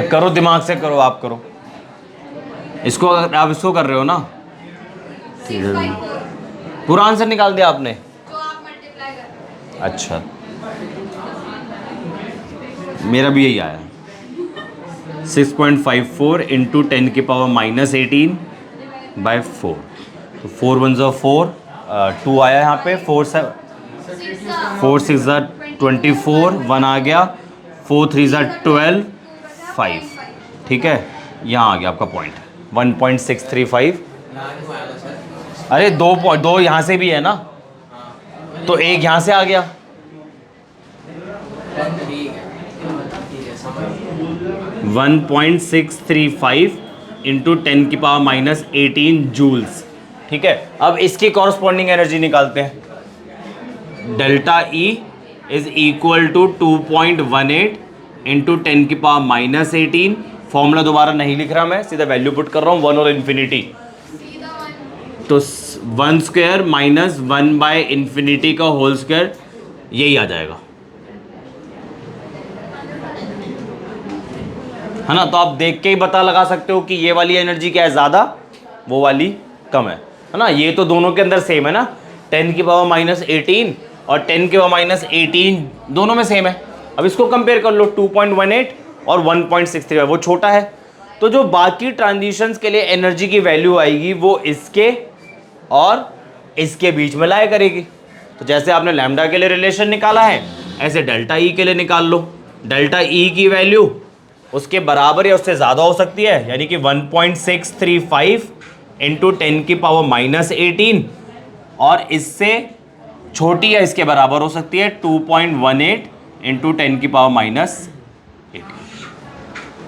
करो दिमाग से करो, आप करो इसको, आप इसको कर रहे हो ना, पूरा आंसर निकाल दिया आपने। जो आप अच्छा, मेरा भी यही आया 6.54 इंटू 10⁻⁻18/4। तो 4 1 ज़ा 4, 2 आया यहाँ पे, 4 6 ज़ा 24, 1 आ गया, 4 3 ज़ा 12, 5। ठीक है, यहाँ आ गया आपका पॉइंट 1.635। यहाँ क्यों आएगा सर? अरे दो यहाँ से भी है ना, तो एक यहाँ से आ गया। ठीक है समझ 1.635 इंटू 10⁻⁻18 जूल्स। ठीक है, अब इसकी कॉरस्पॉन्डिंग एनर्जी निकालते हैं। Delta E is equal to 2.18 into 10⁻⁻18। Formula दोबारा नहीं लिख रहा मैं, सीधा वैल्यू पुट कर रहा हूँ, 1 और इन्फिनिटी। तो 1 स्क्वायर माइनस 1/∞ का होल स्क्वायर, यही आ जाएगा, है ना। तो आप देख के ही पता लगा सकते हो कि ये वाली एनर्जी क्या है, ज़्यादा, वो वाली कम है ना। ये तो दोनों के अंदर सेम है ना, 10⁻⁻18 और 10⁻⁻18 दोनों में सेम है। अब इसको कंपेयर कर लो, 2.18 और 1.635, वो छोटा है। तो जो बाकी ट्रांजिशंस के लिए एनर्जी की वैल्यू आएगी वो इसके और इसके बीच में लाया करेगी। तो जैसे आपने लैम्डा के लिए रिलेशन निकाला है, ऐसे डेल्टा ई के लिए निकाल लो। डेल्टा ई की वैल्यू उसके बराबर या उससे ज़्यादा हो सकती है, यानी कि 1.635 इंटू 10⁻⁻18, और इससे छोटी या इसके बराबर हो सकती है 2.18 इंटू 10⁻⁻18।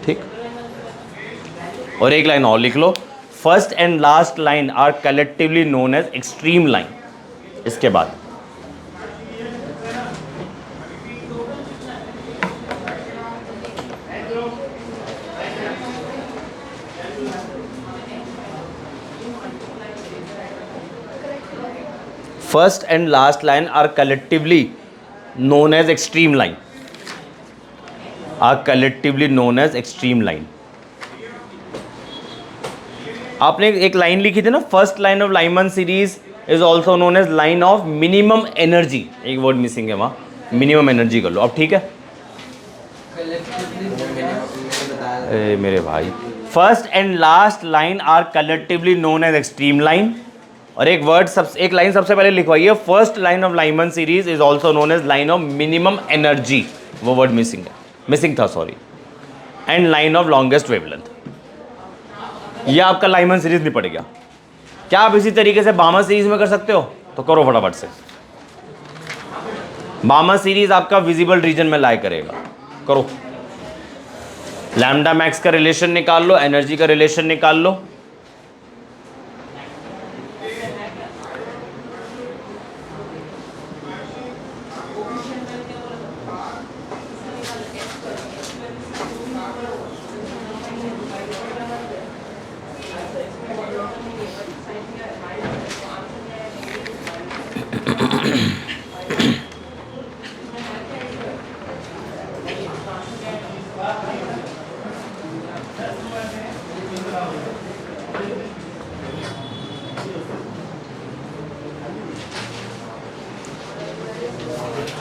ठीक, और एक लाइन और लिख लो, first and last line are collectively known as extreme line. इसके बाद first and last line are collectively known as extreme line, are collectively known as extreme line. आपने एक लाइन लिखी थी ना, first line of Lyman series is also known as line of minimum energy, एक word missing है वहाँ, minimum energy कर लो अब। ठीक है मेरे भाई, first and last line are collectively known as extreme line. और एक वर्ड एक लाइन सबसे पहले लिखवाइए, first line of Lyman series is also known as line of minimum energy, वो वर्ड मिसिंग है, मिसिंग था sorry, and line of longest wavelength. यह आपका लाइमन सीरीज निपट गया। क्या आप इसी तरीके से बामा सीरीज में कर सकते हो? तो करो फटाफट से। बामा सीरीज आपका विजिबल रीजन में लाई करेगा, करो। लैम्डा मैक्स का रिलेशन निकाल लो, एनर्जी का रिलेशन निकाल लो।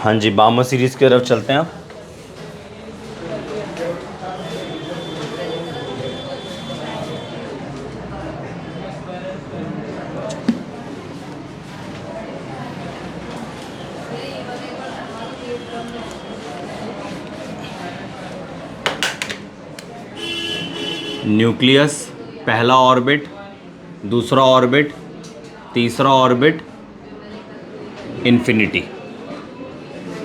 हाँ जी, बामा सीरीज की तरफ चलते हैं। न्यूक्लियस, पहला ऑर्बिट, दूसरा ऑर्बिट, तीसरा ऑर्बिट, इन्फिनिटी।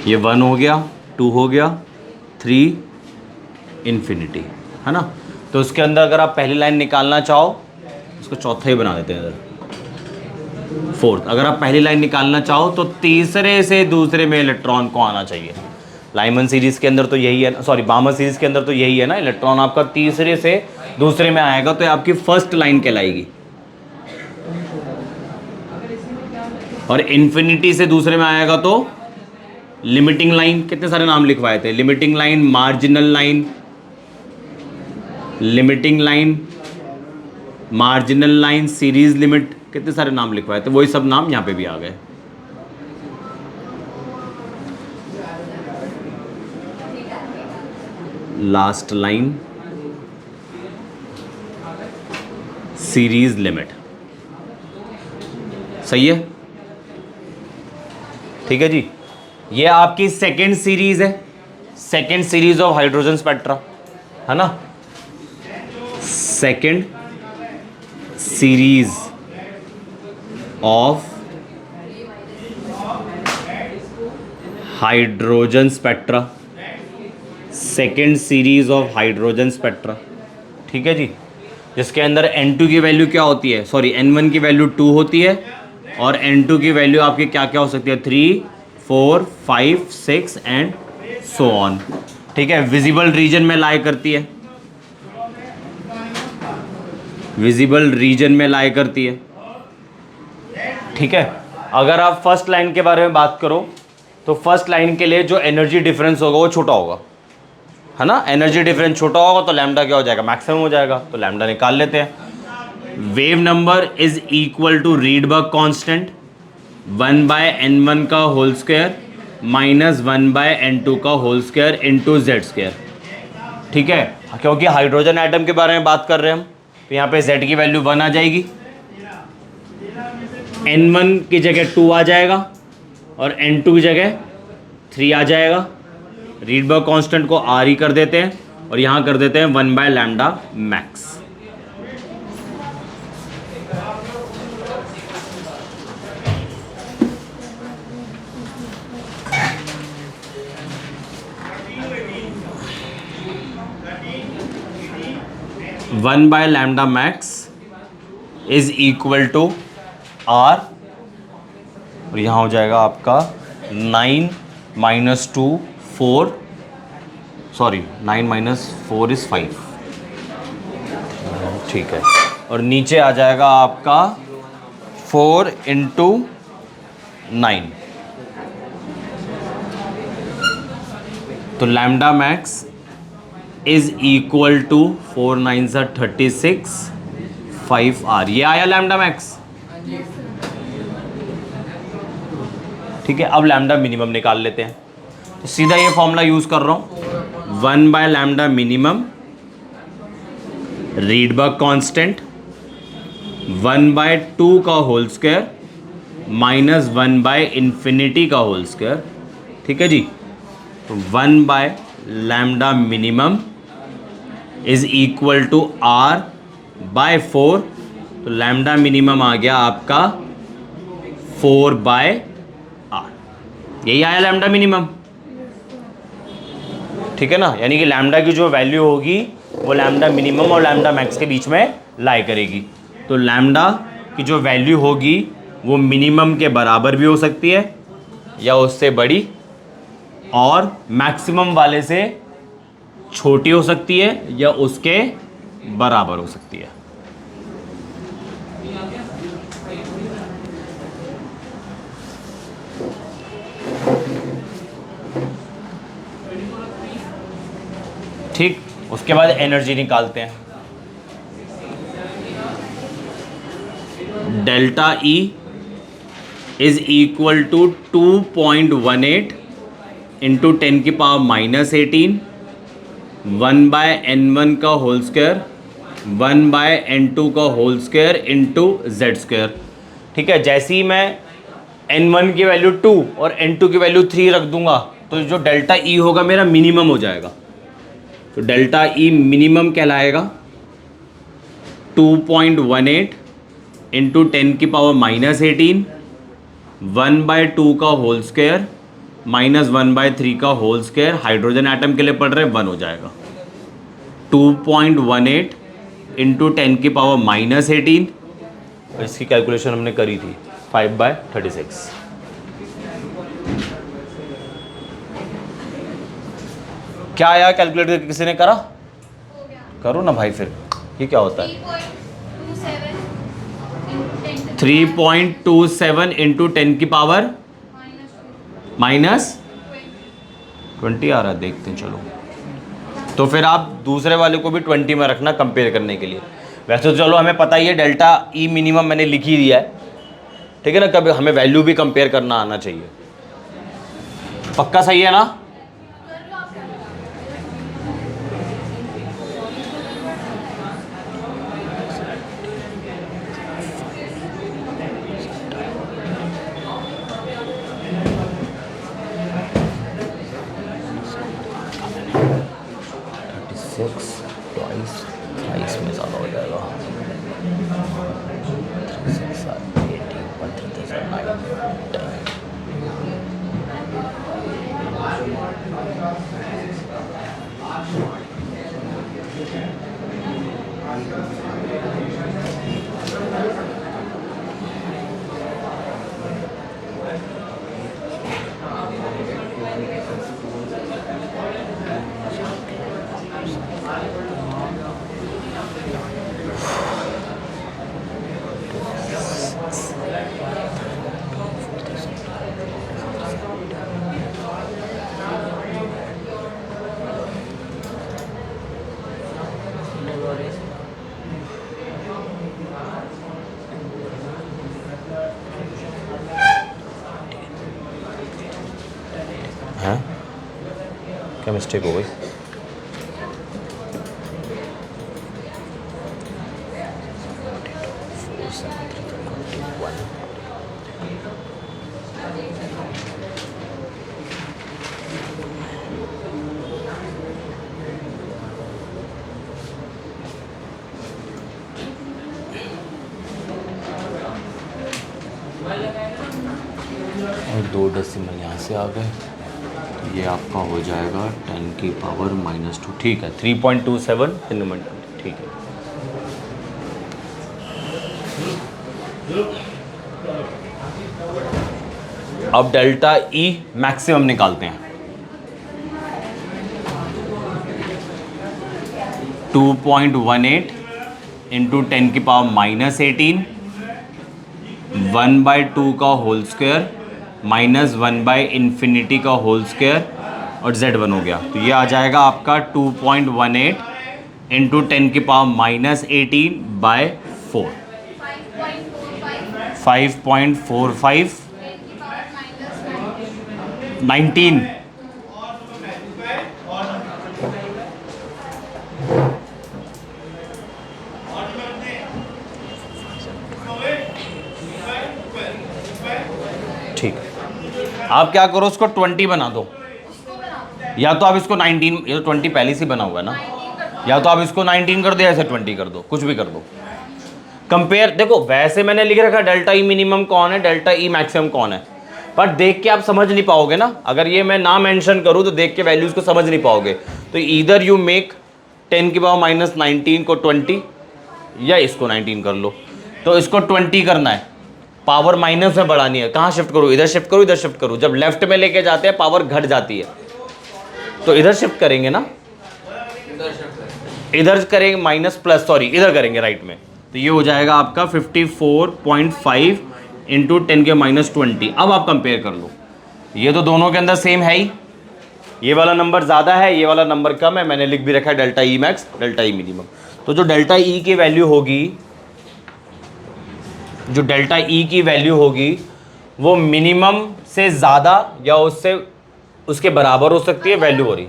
ये 1 हो गया, 2 हो गया, 3, इन्फिनिटी, है ना। तो उसके अंदर अगर आप पहली लाइन निकालना चाहो, उसको चौथा ही बना देते हैं इधर, फोर्थ। अगर आप पहली लाइन निकालना चाहो तो तीसरे से दूसरे में इलेक्ट्रॉन को आना चाहिए। लाइमन सीरीज़ के अंदर तो यही है, सॉरी बामा सीरीज़ के अंदर तो यही है ना, इलेक्ट्रॉन आपका तीसरे से दूसरे में आएगा तो ये आपकी फर्स्ट लाइन कहलाएगी। और इन्फिनिटी से दूसरे में आएगा तो लिमिटिंग लाइन। कितने सारे नाम लिखवाए थे, limiting line, marginal line, limiting line, marginal line, series limit, कितने सारे नाम लिखवाए थे, वही सब नाम यहाँ पे भी आ गए। Last line series limit. सही है, ठीक है जी। ये आपकी सेकेंड सीरीज है, second series of hydrogen spectra, है ना। Second series of hydrogen spectra, second series of hydrogen spectra, ठीक है जी। जिसके अंदर N2 की वैल्यू क्या होती है, सॉरी N1 की वैल्यू 2 होती है और N2 की वैल्यू आपकी क्या क्या हो सकती है, 3, 4, 5, 6 एंड सो ऑन, ठीक है। विजिबल रीजन में लाई करती है, विजिबल रीजन में लाई करती है, ठीक है। अगर आप फर्स्ट लाइन के बारे में बात करो तो फर्स्ट लाइन के लिए जो एनर्जी डिफरेंस होगा वो छोटा होगा, है ना। एनर्जी डिफरेंस छोटा होगा तो लैम्डा क्या हो जाएगा, मैक्सिमम हो जाएगा, तो लैम्डा निकाल लेते हैं। Wave number is equal to Rydberg constant 1/n1 का होल स्क्वायर माइनस 1/n2 का whole square into Z square, ठीक है। क्योंकि हाइड्रोजन एटम के बारे में बात कर रहे हैं हम, तो यहाँ पे z की वैल्यू 1 आ जाएगी, n1 की जगह 2 आ जाएगा और n2 की जगह 3 आ जाएगा। रीडबर्ग कांस्टेंट को r ही कर देते हैं और यहाँ कर देते हैं 1/λ max. One by lambda max is equal to r और यहाँ हो जाएगा आपका 9 - 2 4, सॉरी 9 - 4 इज 5, ठीक है। और नीचे आ जाएगा आपका 4 × 9, तो lambda max is equal to 4 × 9 = 36 5r। ये आया लैम्डा मैक्स, ठीक है। अब लैम्डा मिनिमम निकाल लेते हैं, तो सीधा ये फॉर्मूला यूज कर रहा हूं, 1/λ मिनिमम रीडबर्ग कांस्टेंट 1/2 का होल स्क्वायर माइनस 1/∞ का होल स्क्वायर, ठीक है जी। तो 1/λ minimum is equal to r/4, तो लैम्डा मिनिमम आ गया आपका 4/r, यही आया लैम्डा मिनिमम, ठीक है ना। यानी कि लैम्डा की जो वैल्यू होगी वो लैम्डा मिनिमम और लैम्डा मैक्स के बीच में लाई करेगी। तो लैम्डा की जो वैल्यू होगी वो मिनिमम के बराबर भी हो सकती है या उससे बड़ी, और मैक्सिमम वाले से छोटी हो सकती है या उसके बराबर हो सकती है। ठीक, उसके बाद एनर्जी निकालते हैं। Delta E is equal to 2.18 into 10⁻⁻18 1/n1 का होल स्क्वायर 1/n2 का whole square into Z square, ठीक है। जैसे ही मैं n1 की वैल्यू 2 और n2 की वैल्यू 3 रख दूंगा तो जो डेल्टा E होगा मेरा मिनिमम हो जाएगा। तो डेल्टा E मिनिमम कहलाएगा 2.18 इंटू 10⁻⁻18 1/2 का होल स्क्वायर माइनस 1/3 का होल स्क्वायर, हाइड्रोजन एटम के लिए पढ़ रहे 1 हो जाएगा। 2.18 इंटू 10⁻⁻18, इसकी कैलकुलेशन हमने करी थी 5/36। क्या आया कैलकुलेटर, किसी ने करा? करो ना भाई, फिर ये क्या होता है? 3.27 इंटू 10⁻⁻20 आ रहा है, देखते हैं चलो। तो फिर आप दूसरे वाले को भी 20 में रखना कंपेयर करने के लिए। वैसे तो चलो हमें पता ही है डेल्टा E मिनिमम मैंने लिख ही दिया है, ठीक है ना। कभी हमें वैल्यू भी कंपेयर करना आना चाहिए। पक्का सही है ना? 6 ट्वाइस, इसमें ज़्यादा हो जाएगा। 3 6 7 18 1 3 9 10। हैं क्या मिस्टेक हो गई? और 2 डेसिमल यहाँ से आ गए, तो ये आपका हो जाएगा 10 की पावर -2। ठीक है, 3.27 इन 20। ठीक है, अब डेल्टा ई मैक्सिमम निकालते हैं। 2.18 इंटू 10 की पावर -18 1/2 का होल स्क्वायर -1/∞ का होल स्क्वायर और z1 हो गया। तो ये आ जाएगा आपका 2.18 इंटू 10 की पावर -18/4 5.45 19। ठीक, आप क्या करो, उसको 20 बना दो, या तो आप इसको 19, ये तो 20 पहले से बना हुआ है ना, या तो आप इसको 19 कर दो या ऐसे 20 कर दो, कुछ भी कर दो। कंपेयर देखो, वैसे मैंने लिख रखा डेल्टा ई मिनिमम कौन है, डेल्टा ई मैक्सिमम कौन है, पर देख के आप समझ नहीं पाओगे ना। अगर ये मैं ना मेंशन करूं तो देख के वैल्यूज को समझ नहीं पाओगे। तो इधर यू मेक 10 की पावर -19 को 20, या इसको 19 कर लो। तो इसको 20 करना है, पावर माइनस में बढ़ानी है। कहाँ शिफ्ट करूँ, इधर शिफ्ट करूँ, इधर शिफ्ट करूँ। जब लेफ्ट में लेके जाते हैं पावर घट जाती है, तो इधर शिफ्ट करेंगे ना, इधर करेंगे माइनस प्लस, सॉरी इधर करेंगे राइट में। तो ये हो जाएगा आपका 54.5 इंटू 10 के -20। अब आप कंपेयर कर लो, ये तो दोनों के अंदर सेम है ही, ये वाला नंबर ज़्यादा है, ये वाला नंबर कम है। मैंने लिख भी रखा है delta E max, delta E minimum. तो जो डेल्टा ई की वैल्यू होगी, जो डेल्टा ई की वैल्यू होगी वो मिनिमम से ज़्यादा या उससे उसके बराबर हो सकती है, वैल्यू हो रही।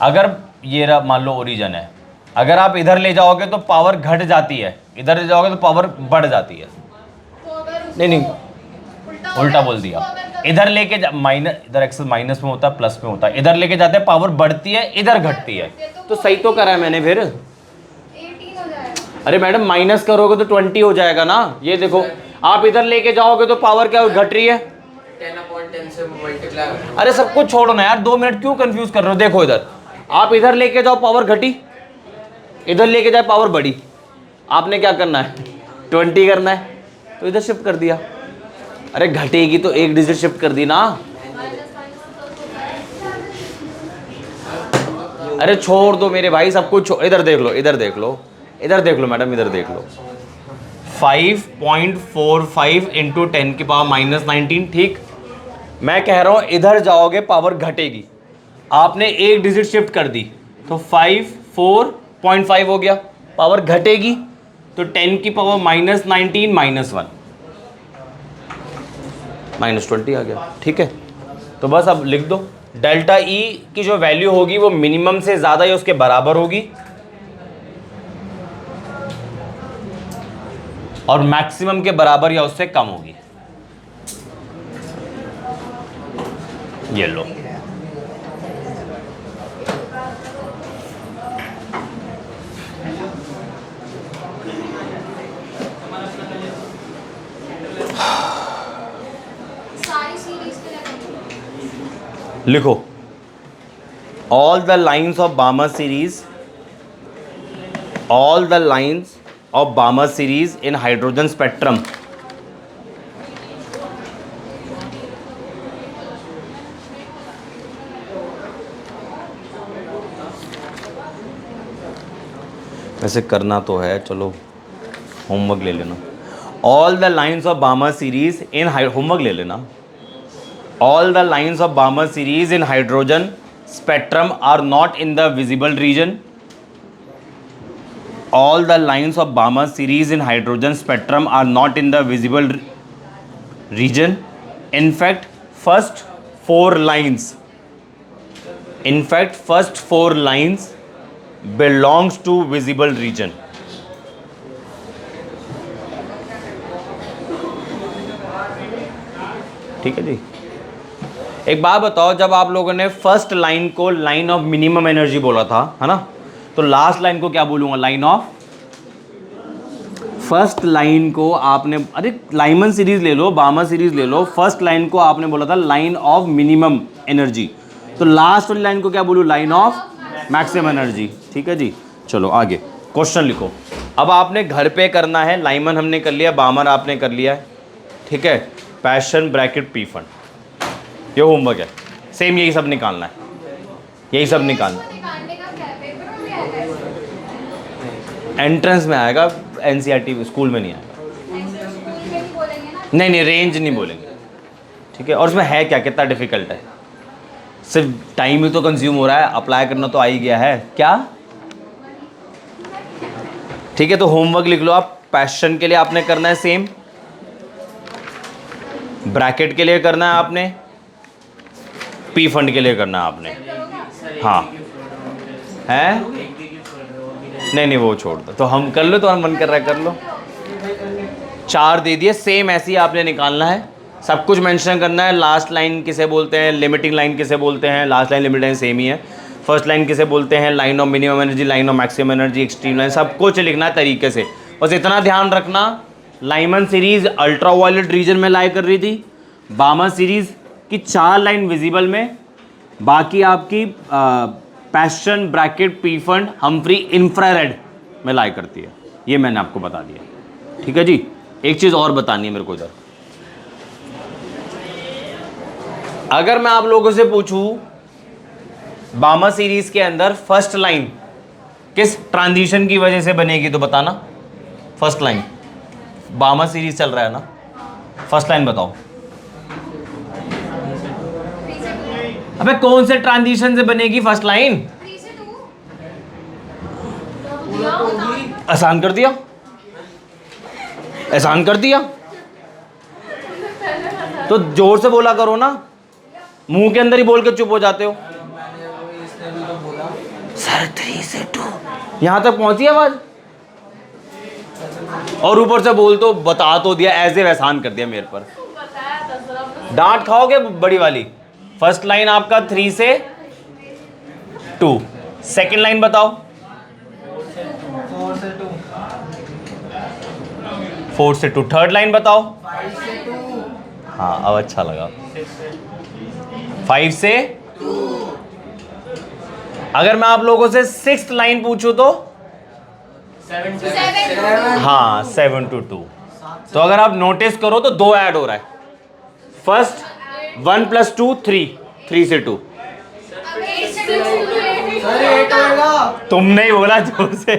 अगर ये मान लो ओरिजिन है, अगर आप इधर ले जाओगे तो पावर घट जाती है, इधर ले जाओगे तो पावर बढ़ जाती है। नहीं उल्टा बोल दिया। इधर लेके माइनस, इधर एक्सेस माइनस में होता है, प्लस में होता है। इधर लेके जाते हैं पावर बढ़ती है, इधर घटती है। तो सही तो करा है मैंने फिर। अरे मैडम माइनस करोगे तो 20 हो जाएगा ना। ये देखो, आप इधर लेके जाओगे तो पावर क्या घट रही है, 10/10 से मल्टीप्लाई। अरे सब कुछ छोड़ो ना यार, 2 मिनट क्यों कंफ्यूज कर रहे हो। देखो इधर आप इधर लेके जाओ पावर घटी, इधर लेके जाए पावर बढ़ी। आपने क्या करना है, 20 करना है, तो इधर शिफ्ट कर दिया। अरे घटेगी तो एक डिजिट शिफ्ट कर दी ना। अरे छोड़ दो मेरे भाई, सब कुछ इधर देख लो, इधर देख लो, इधर देख लो मैडम, इधर देख लो। 5.45 इंटू 10 की पावर -19। ठीक, मैं कह रहा हूं इधर जाओगे पावर घटेगी, आपने एक डिजिट शिफ्ट कर दी तो 4.5 हो गया। पावर घटेगी तो 10 की पावर -19 -1 -20 आ गया। ठीक है, तो बस अब लिख दो, डेल्टा ई की जो वैल्यू होगी वो मिनिमम से ज़्यादा या उसके बराबर होगी, और मैक्सिमम के बराबर या उससे कम होगी। ये लो, लिखो, all the lines of Balmer series, all the lines of Balmer series in hydrogen spectrum वैसे करना तो है, चलो होमवर्क ले लेना। All the lines of Balmer series in homework ले लेना। All the lines of Balmer series in hydrogen spectrum are not in the visible region. All the lines of Balmer series in hydrogen spectrum are not in the visible region. In fact first four lines belongs to visible region। ठीक है जी। एक बात बताओ, जब आप लोगों ने first line को लाइन ऑफ मिनिमम एनर्जी बोला था, है ना, तो लास्ट लाइन को क्या बोलूंगा? Line of. फर्स्ट लाइन को आपने, अरे लाइमन सीरीज ले लो, बार्मर सीरीज ले लो, फर्स्ट लाइन को आपने बोला था लाइन ऑफ मिनिमम एनर्जी, तो लास्ट वाली लाइन को क्या बोलूं? Line of maximum energy. ठीक है जी। चलो आगे क्वेश्चन लिखो। अब आपने घर पे करना है, लाइमन हमने कर लिया, बार्मर आपने कर लिया है, ठीक है, पैशन ब्रैकेट पी फंड, ये होमवर्क है, सेम यही सब निकालना है, यही सब निकालना है। एंट्रेंस में आएगा, एनसीईआरटी स्कूल में नहीं आएगा। नहीं, रेंज नहीं बोलेंगे, ठीक है। और उसमें है क्या, कितना डिफिकल्ट है? सिर्फ टाइम ही तो कंज्यूम हो रहा है, अप्लाई करना तो आ ही गया है क्या? ठीक है, तो होमवर्क लिख लो आप। पैशन के लिए आपने करना है सेम, ब्रैकेट के लिए करना है आपने, पी फंड के लिए करना है आपने। हाँ है, नहीं वो छोड़ दो, तो हम कर लो, तो हम मन कर रहा है कर लो। 4 दे दिए, सेम ऐसे ही आपने निकालना है, सब कुछ मेंशन करना है। लास्ट लाइन किसे बोलते हैं, लिमिटिंग लाइन किसे बोलते हैं, last line limiting line same ही है। फर्स्ट लाइन किसे बोलते हैं, line of minimum energy, line of maximum energy, extreme line, सब कुछ लिखना है तरीके से। बस इतना ध्यान रखना, Lyman series ultraviolet region में लाई कर रही थी, बार्मर सीरीज की 4 लाइन विजिबल में, बाकी आपकी passion bracket P fund Humphry infrared में लाई करती है। ये मैंने आपको बता दिया, ठीक है जी। एक चीज़ और बतानी है मेरे को इधर, अगर मैं आप लोगों से पूछूं बार्मर सीरीज के अंदर फर्स्ट लाइन किस ट्रांजिशन की वजह से बनेगी, तो बताना। फर्स्ट लाइन, बार्मर सीरीज चल रहा है ना, फर्स्ट लाइन बताओ। अबे कौन से ट्रांजिशन से बनेगी फर्स्ट लाइन? आसान कर दिया, आसान कर दिया, तो जोर से बोला करो ना, मुंह के अंदर ही बोल के चुप हो जाते हो। सर 3 से 2 यहां तक पहुंची आवाज, और ऊपर से बोल तो बता तो दिया, ऐसे एहसान कर दिया मेरे पर। डांट खाओगे बड़ी वाली। फर्स्ट लाइन आपका 3 से 2, सेकंड लाइन बताओ 4 से 2, थर्ड लाइन बताओ 5 से 2। हाँ अब अच्छा लगा, 5 से 2। अगर मैं आप लोगों से 6th लाइन पूछूं तो 7 से 2। हाँ 7 to 2। तो अगर आप नोटिस करो तो 2 ऐड हो रहा है, फर्स्ट 1 + 2 3 से 2। तुमने ही बोला जोर से,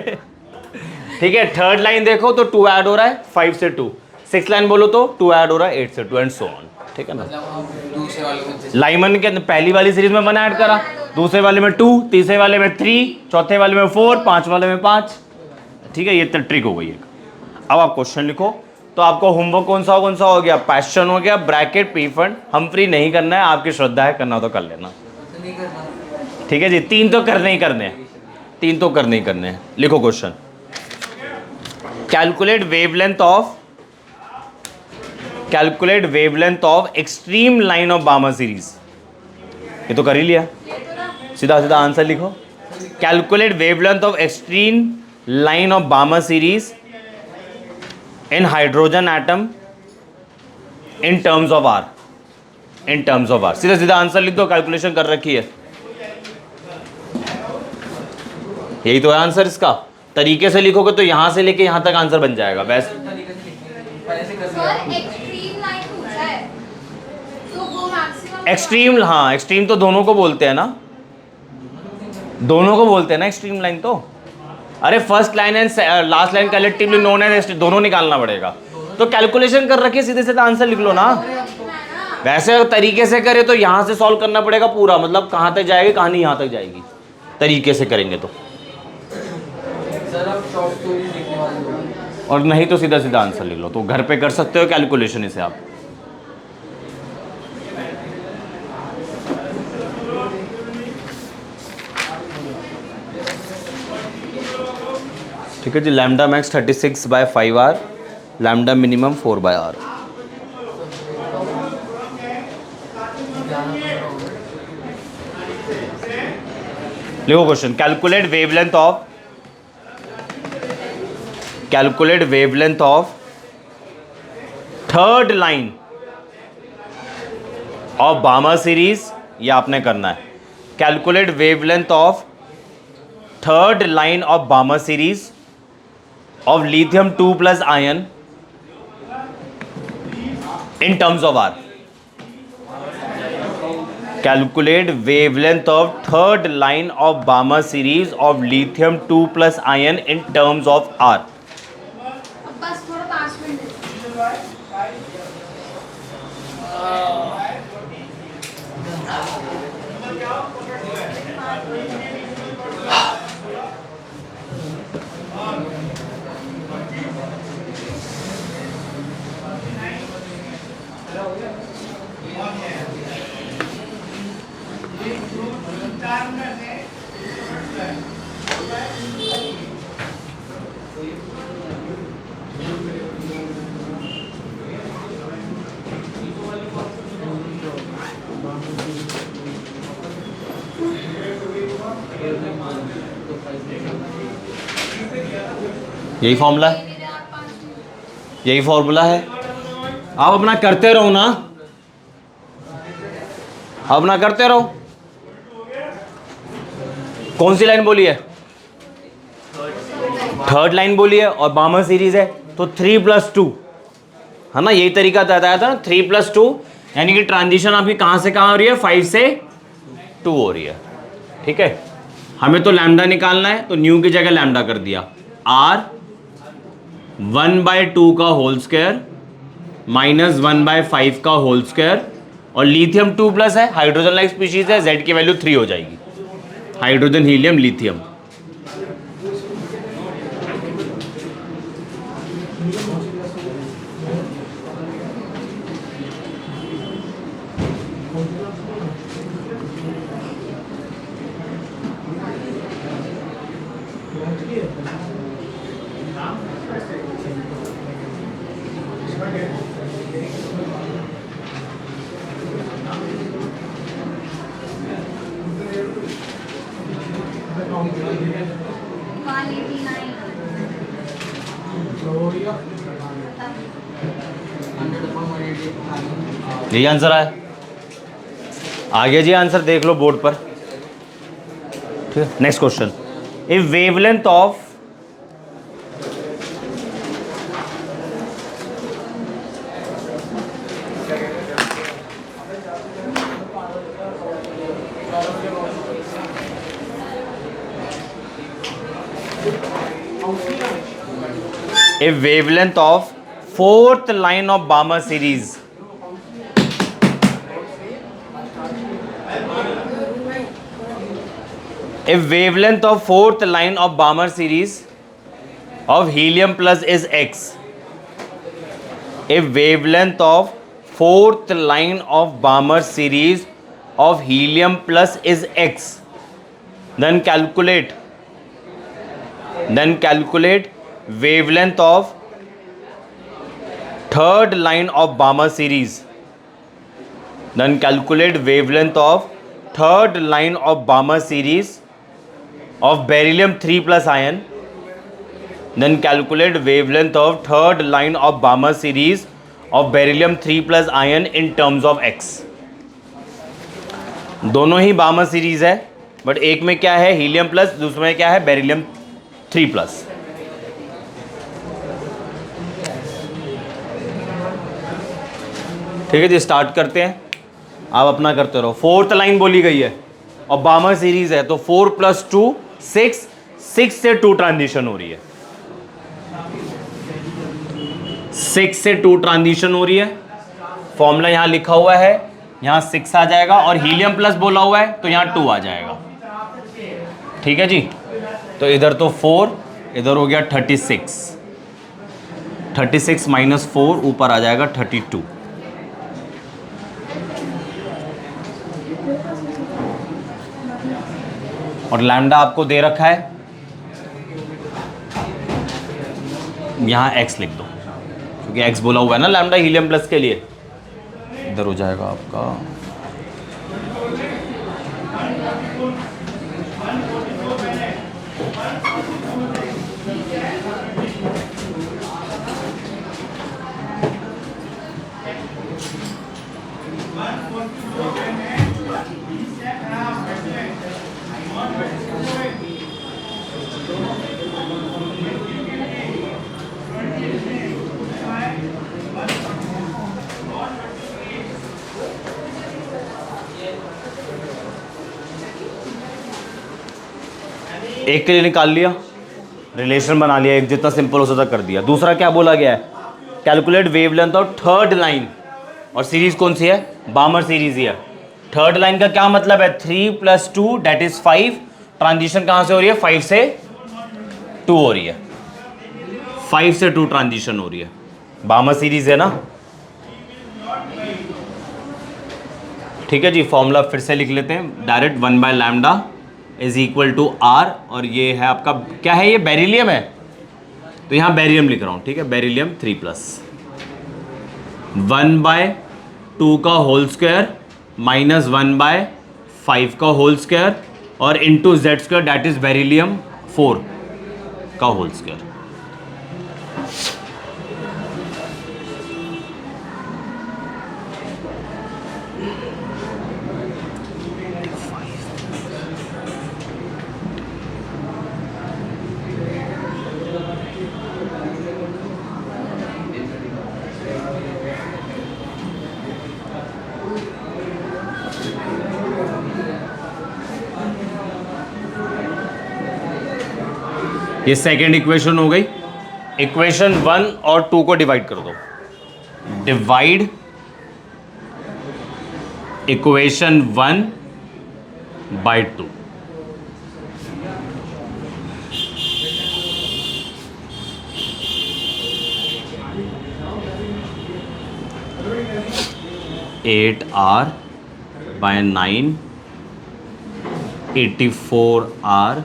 ठीक है। थर्ड लाइन देखो तो 2 ऐड हो रहा है 5 से 2, 6th लाइन बोलो तो 2 ऐड हो रहा है 8 से 2 एंड सो ऑन, ठीक है ना। लाइमन के पहली वाली सीरीज में 1 ऐड करा, दूसरे वाले में 2, तीसरे वाले में 3, चौथे वाले में 4, 5 वाले में 5, ठीक है। ये तो ट्रिक हो गई है। अब आप क्वेश्चन लिखो, तो आपको होमवर्क कौन सा हो गया? पैशन हो गया, ब्रैकेट पी फंड हम्फ्री नहीं करना है, आपकी श्रद्धा है, करना तो कर लेना, ठीक है जी। 3 तो करने ही करने हैं, 3 तो करने ही करने हैं। लिखो question, calculate wavelength of extreme line of Balmer series. ये तो कर ही लिया, सीधा सीधा आंसर लिखो। Calculate wavelength of extreme line of Balmer series in hydrogen atom in terms of R. In terms of R. सीधा सीधा आंसर लिख दो, कैलकुलेशन कर रखी है, यही तो है आंसर इसका। तरीके से लिखोगे तो यहां से लेके यहां तक आंसर बन जाएगा। वैसे तरीके से लिखेंगे, पहले से कर सर एक्सट्रीम लाइन पूछा है तो वो मैक्सिमम एक्सट्रीम, हाँ एक्सट्रीम तो दोनों को बोलते हैं ना, दोनों को बोलते हैं ना एक्सट्रीम लाइन तो। अरे first line and last line collectively known as, दोनों निकालना पड़ेगा। तो कैलकुलेशन कर रखिए, सीधे सीधे आंसर लिख लो ना। वैसे अगर तरीके से करे तो यहां से सॉल्व करना पड़ेगा पूरा, मतलब कहां तक जाएगी कहानी यहां तक जाएगी, तरीके से करेंगे तो। सर अब शॉर्ट स्टोरी लिखने वाले हो। और नहीं तो सीधा सीधा आंसर लिख लो, तो घर पे कर सकते हो कैलकुलेशन इसे आप। ठीक है जी, lambda max 36/5R, lambda minimum 4/R। लिखो question, calculate wavelength of third line of Balmer series, ये आपने करना है। Calculate wavelength of third line of Balmer series of lithium 2+ ion in terms of R. Calculate wavelength of third line of Balmer series of lithium 2+ ion in terms of R. अब बस थोड़ा 5 minute यही formula है, मेरे आप 5 minute यही formula है। आप अपना करते रहो ना, अपना करते रहो। कौन सी लाइन बोली है? थर्ड लाइन बोली है, और बामर सीरीज है तो 3+2 है ना, यही तरीका बताया था ना, 3+2, यानी कि ट्रांजिशन आपकी कहां से कहां हो रही है, 5 से 2 हो रही है। ठीक है, हमें तो लैम्डा निकालना है, तो न्यू की जगह लैम्डा कर दिया, R 1/2 का होल स्क्वायर माइनस 1/5 का होल स्क्वायर, और लिथियम 2+ है, हाइड्रोजन लाइक स्पीशीज है, Z की वैल्यू 3 हो जाएगी, हाइड्रोजन हीलियम लिथियम। यही आंसर आया, आगे जी आंसर देख लो बोर्ड पर। ठीक है, next question, if wavelength of fourth line of Balmer series if wavelength of fourth line of Balmer series of helium plus is x, if wavelength of fourth line of Balmer series of helium plus is x, then calculate wavelength of third line of Balmer series, then calculate wavelength of third line of Balmer series of beryllium 3+ ion, then calculate wavelength of third line of Balmer series of beryllium 3+ ion in terms of x. दोनों ही बामर series है, but एक में क्या है helium plus, दूसरे में क्या है बेरिलियम 3+। ठीक है जी, स्टार्ट करते हैं। आप अपना करते रहो। 4th लाइन बोली गई है और बामर सीरीज है, तो 4 + 2 6, 6 से 2 ट्रांजिशन हो रही है, 6 से 2 ट्रांजिशन हो रही है। फॉर्मूला यहां लिखा हुआ है, यहां 6 आ जाएगा और हीलियम प्लस बोला हुआ है तो यहां 2 आ जाएगा। ठीक है जी, तो इधर तो 4, इधर हो गया 36, 36 - 4 ऊपर आ जाएगा 32। और लैम्डा आपको दे रखा है, यहां x लिख दो क्योंकि x बोला हुआ है ना लैम्डा हीलियम प्लस के लिए। इधर हो जाएगा आपका एक के लिए निकाल लिया, रिलेशन बना लिया, एक जितना सिंपल हो सकता कर दिया। दूसरा क्या बोला गया है, calculate wavelength of 3rd line, और सीरीज कौन सी है, बामर सीरीज ही है। 3rd लाइन का क्या मतलब है, 3 + 2 = 5। ट्रांजिशन कहां से हो रही है, 5 से 2 हो रही है, 5 से 2 ट्रांजिशन हो रही है, बामर सीरीज है ना। ठीक है जी, फॉर्मूला फिर से लिख लेते हैं डायरेक्ट, 1/λ = R, और ये है आपका क्या है, ये बेरिलियम है तो यहां बेरिलियम लिख रहा हूं। ठीक है, बेरिलियम 3+, 1/2 का होल स्क्वायर - 1/5 का होल स्क्वायर और into Z² that is beryllium 4 का होल स्क्वायर। ये सेकेंड इक्वेशन हो गई। इक्वेशन 1 और 2 को डिवाइड कर दो, divide equation 1 by 2। (8R by 9) 84R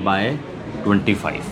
by 25।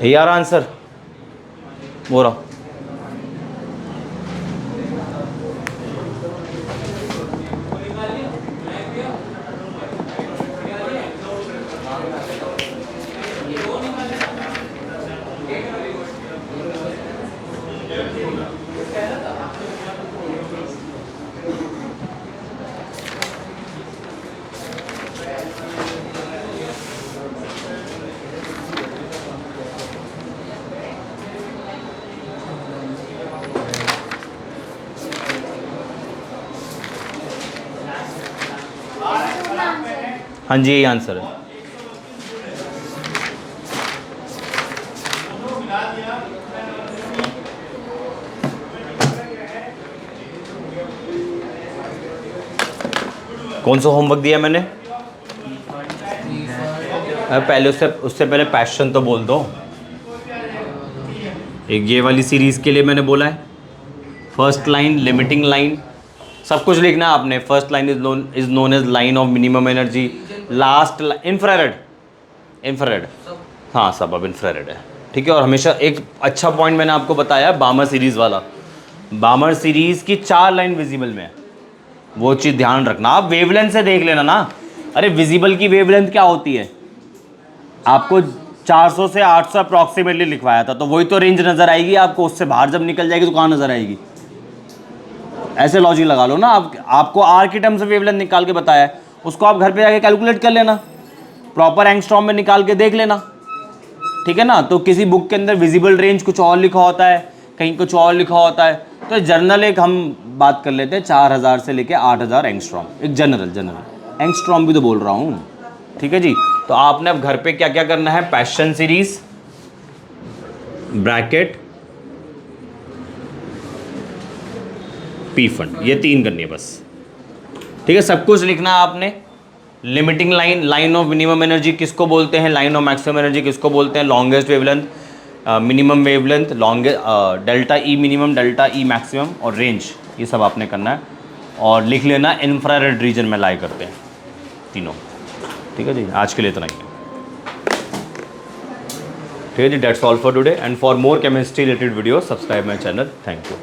यार आंसर वो रहा। हाँ जी, यही आंसर है। कौन सा होमवर्क दिया मैंने? पहले उससे पहले पैशन तो बोल दो। एक ये वाली सीरीज़ के लिए मैंने बोला है, फर्स्ट लाइन लिमिटिंग लाइन, सब कुछ लिखना है आपने। First line is known as line of minimum energy, last infrared, हाँ सब अब इंफ्रारेड है, ठीक है। और हमेशा एक अच्छा पॉइंट मैंने आपको बताया बामर सीरीज़ वाला, बामर सीरीज़ की 4 लाइन विजिबल में है, वो चीज़ ध्यान रखना। आप वेवलेंथ से देख लेना ना, अरे विजिबल की वेवलेंथ क्या होती है, आपको 400 से 800 अप्रॉक्सीमेटली लिखवाया था, तो वही तो रेंज नज़र आएगी आपको। उससे बाहर जब निकल जाएगी तो कहाँ नज़र आएगी? ऐसे लॉजिक लगा लो ना। आपको आर की टर्म से वेवलेंथ निकाल के बताया है, उसको आप घर पे जाके कैलकुलेट कर लेना, प्रॉपर एंगस्ट्रॉम में निकाल के देख लेना, ठीक है ना। तो किसी बुक के अंदर विजिबल रेंज कुछ और लिखा होता है, कहीं कुछ और लिखा होता है, तो जर्नल एक हम बात कर लेते हैं 4000 से लेके 8000 एंगस्ट्रॉम, एक जनरल एंगस्ट्रॉम भी तो बोल रहा हूँ, ठीक है जी। तो आपने अब घर पे क्या क्या करना है, passion series, bracket, P fund, ये 3 करनी है बस, ठीक है। सब कुछ लिखना है आपने। Limiting line, line of minimum energy किसको बोलते हैं, लाइन ऑफ मैक्सिमम एनर्जी किसको बोलते हैं, longest wavelength, minimum wavelength, delta E minimum, delta E maximum और रेंज, ये सब आपने करना है। और लिख लेना इंफ्रारेड रीजन में लाई करते हैं तीनों, ठीक है जी। आज के लिए इतना ही है, ठीक है जी। That's all for today, and for more chemistry related video subscribe my channel. Thank you.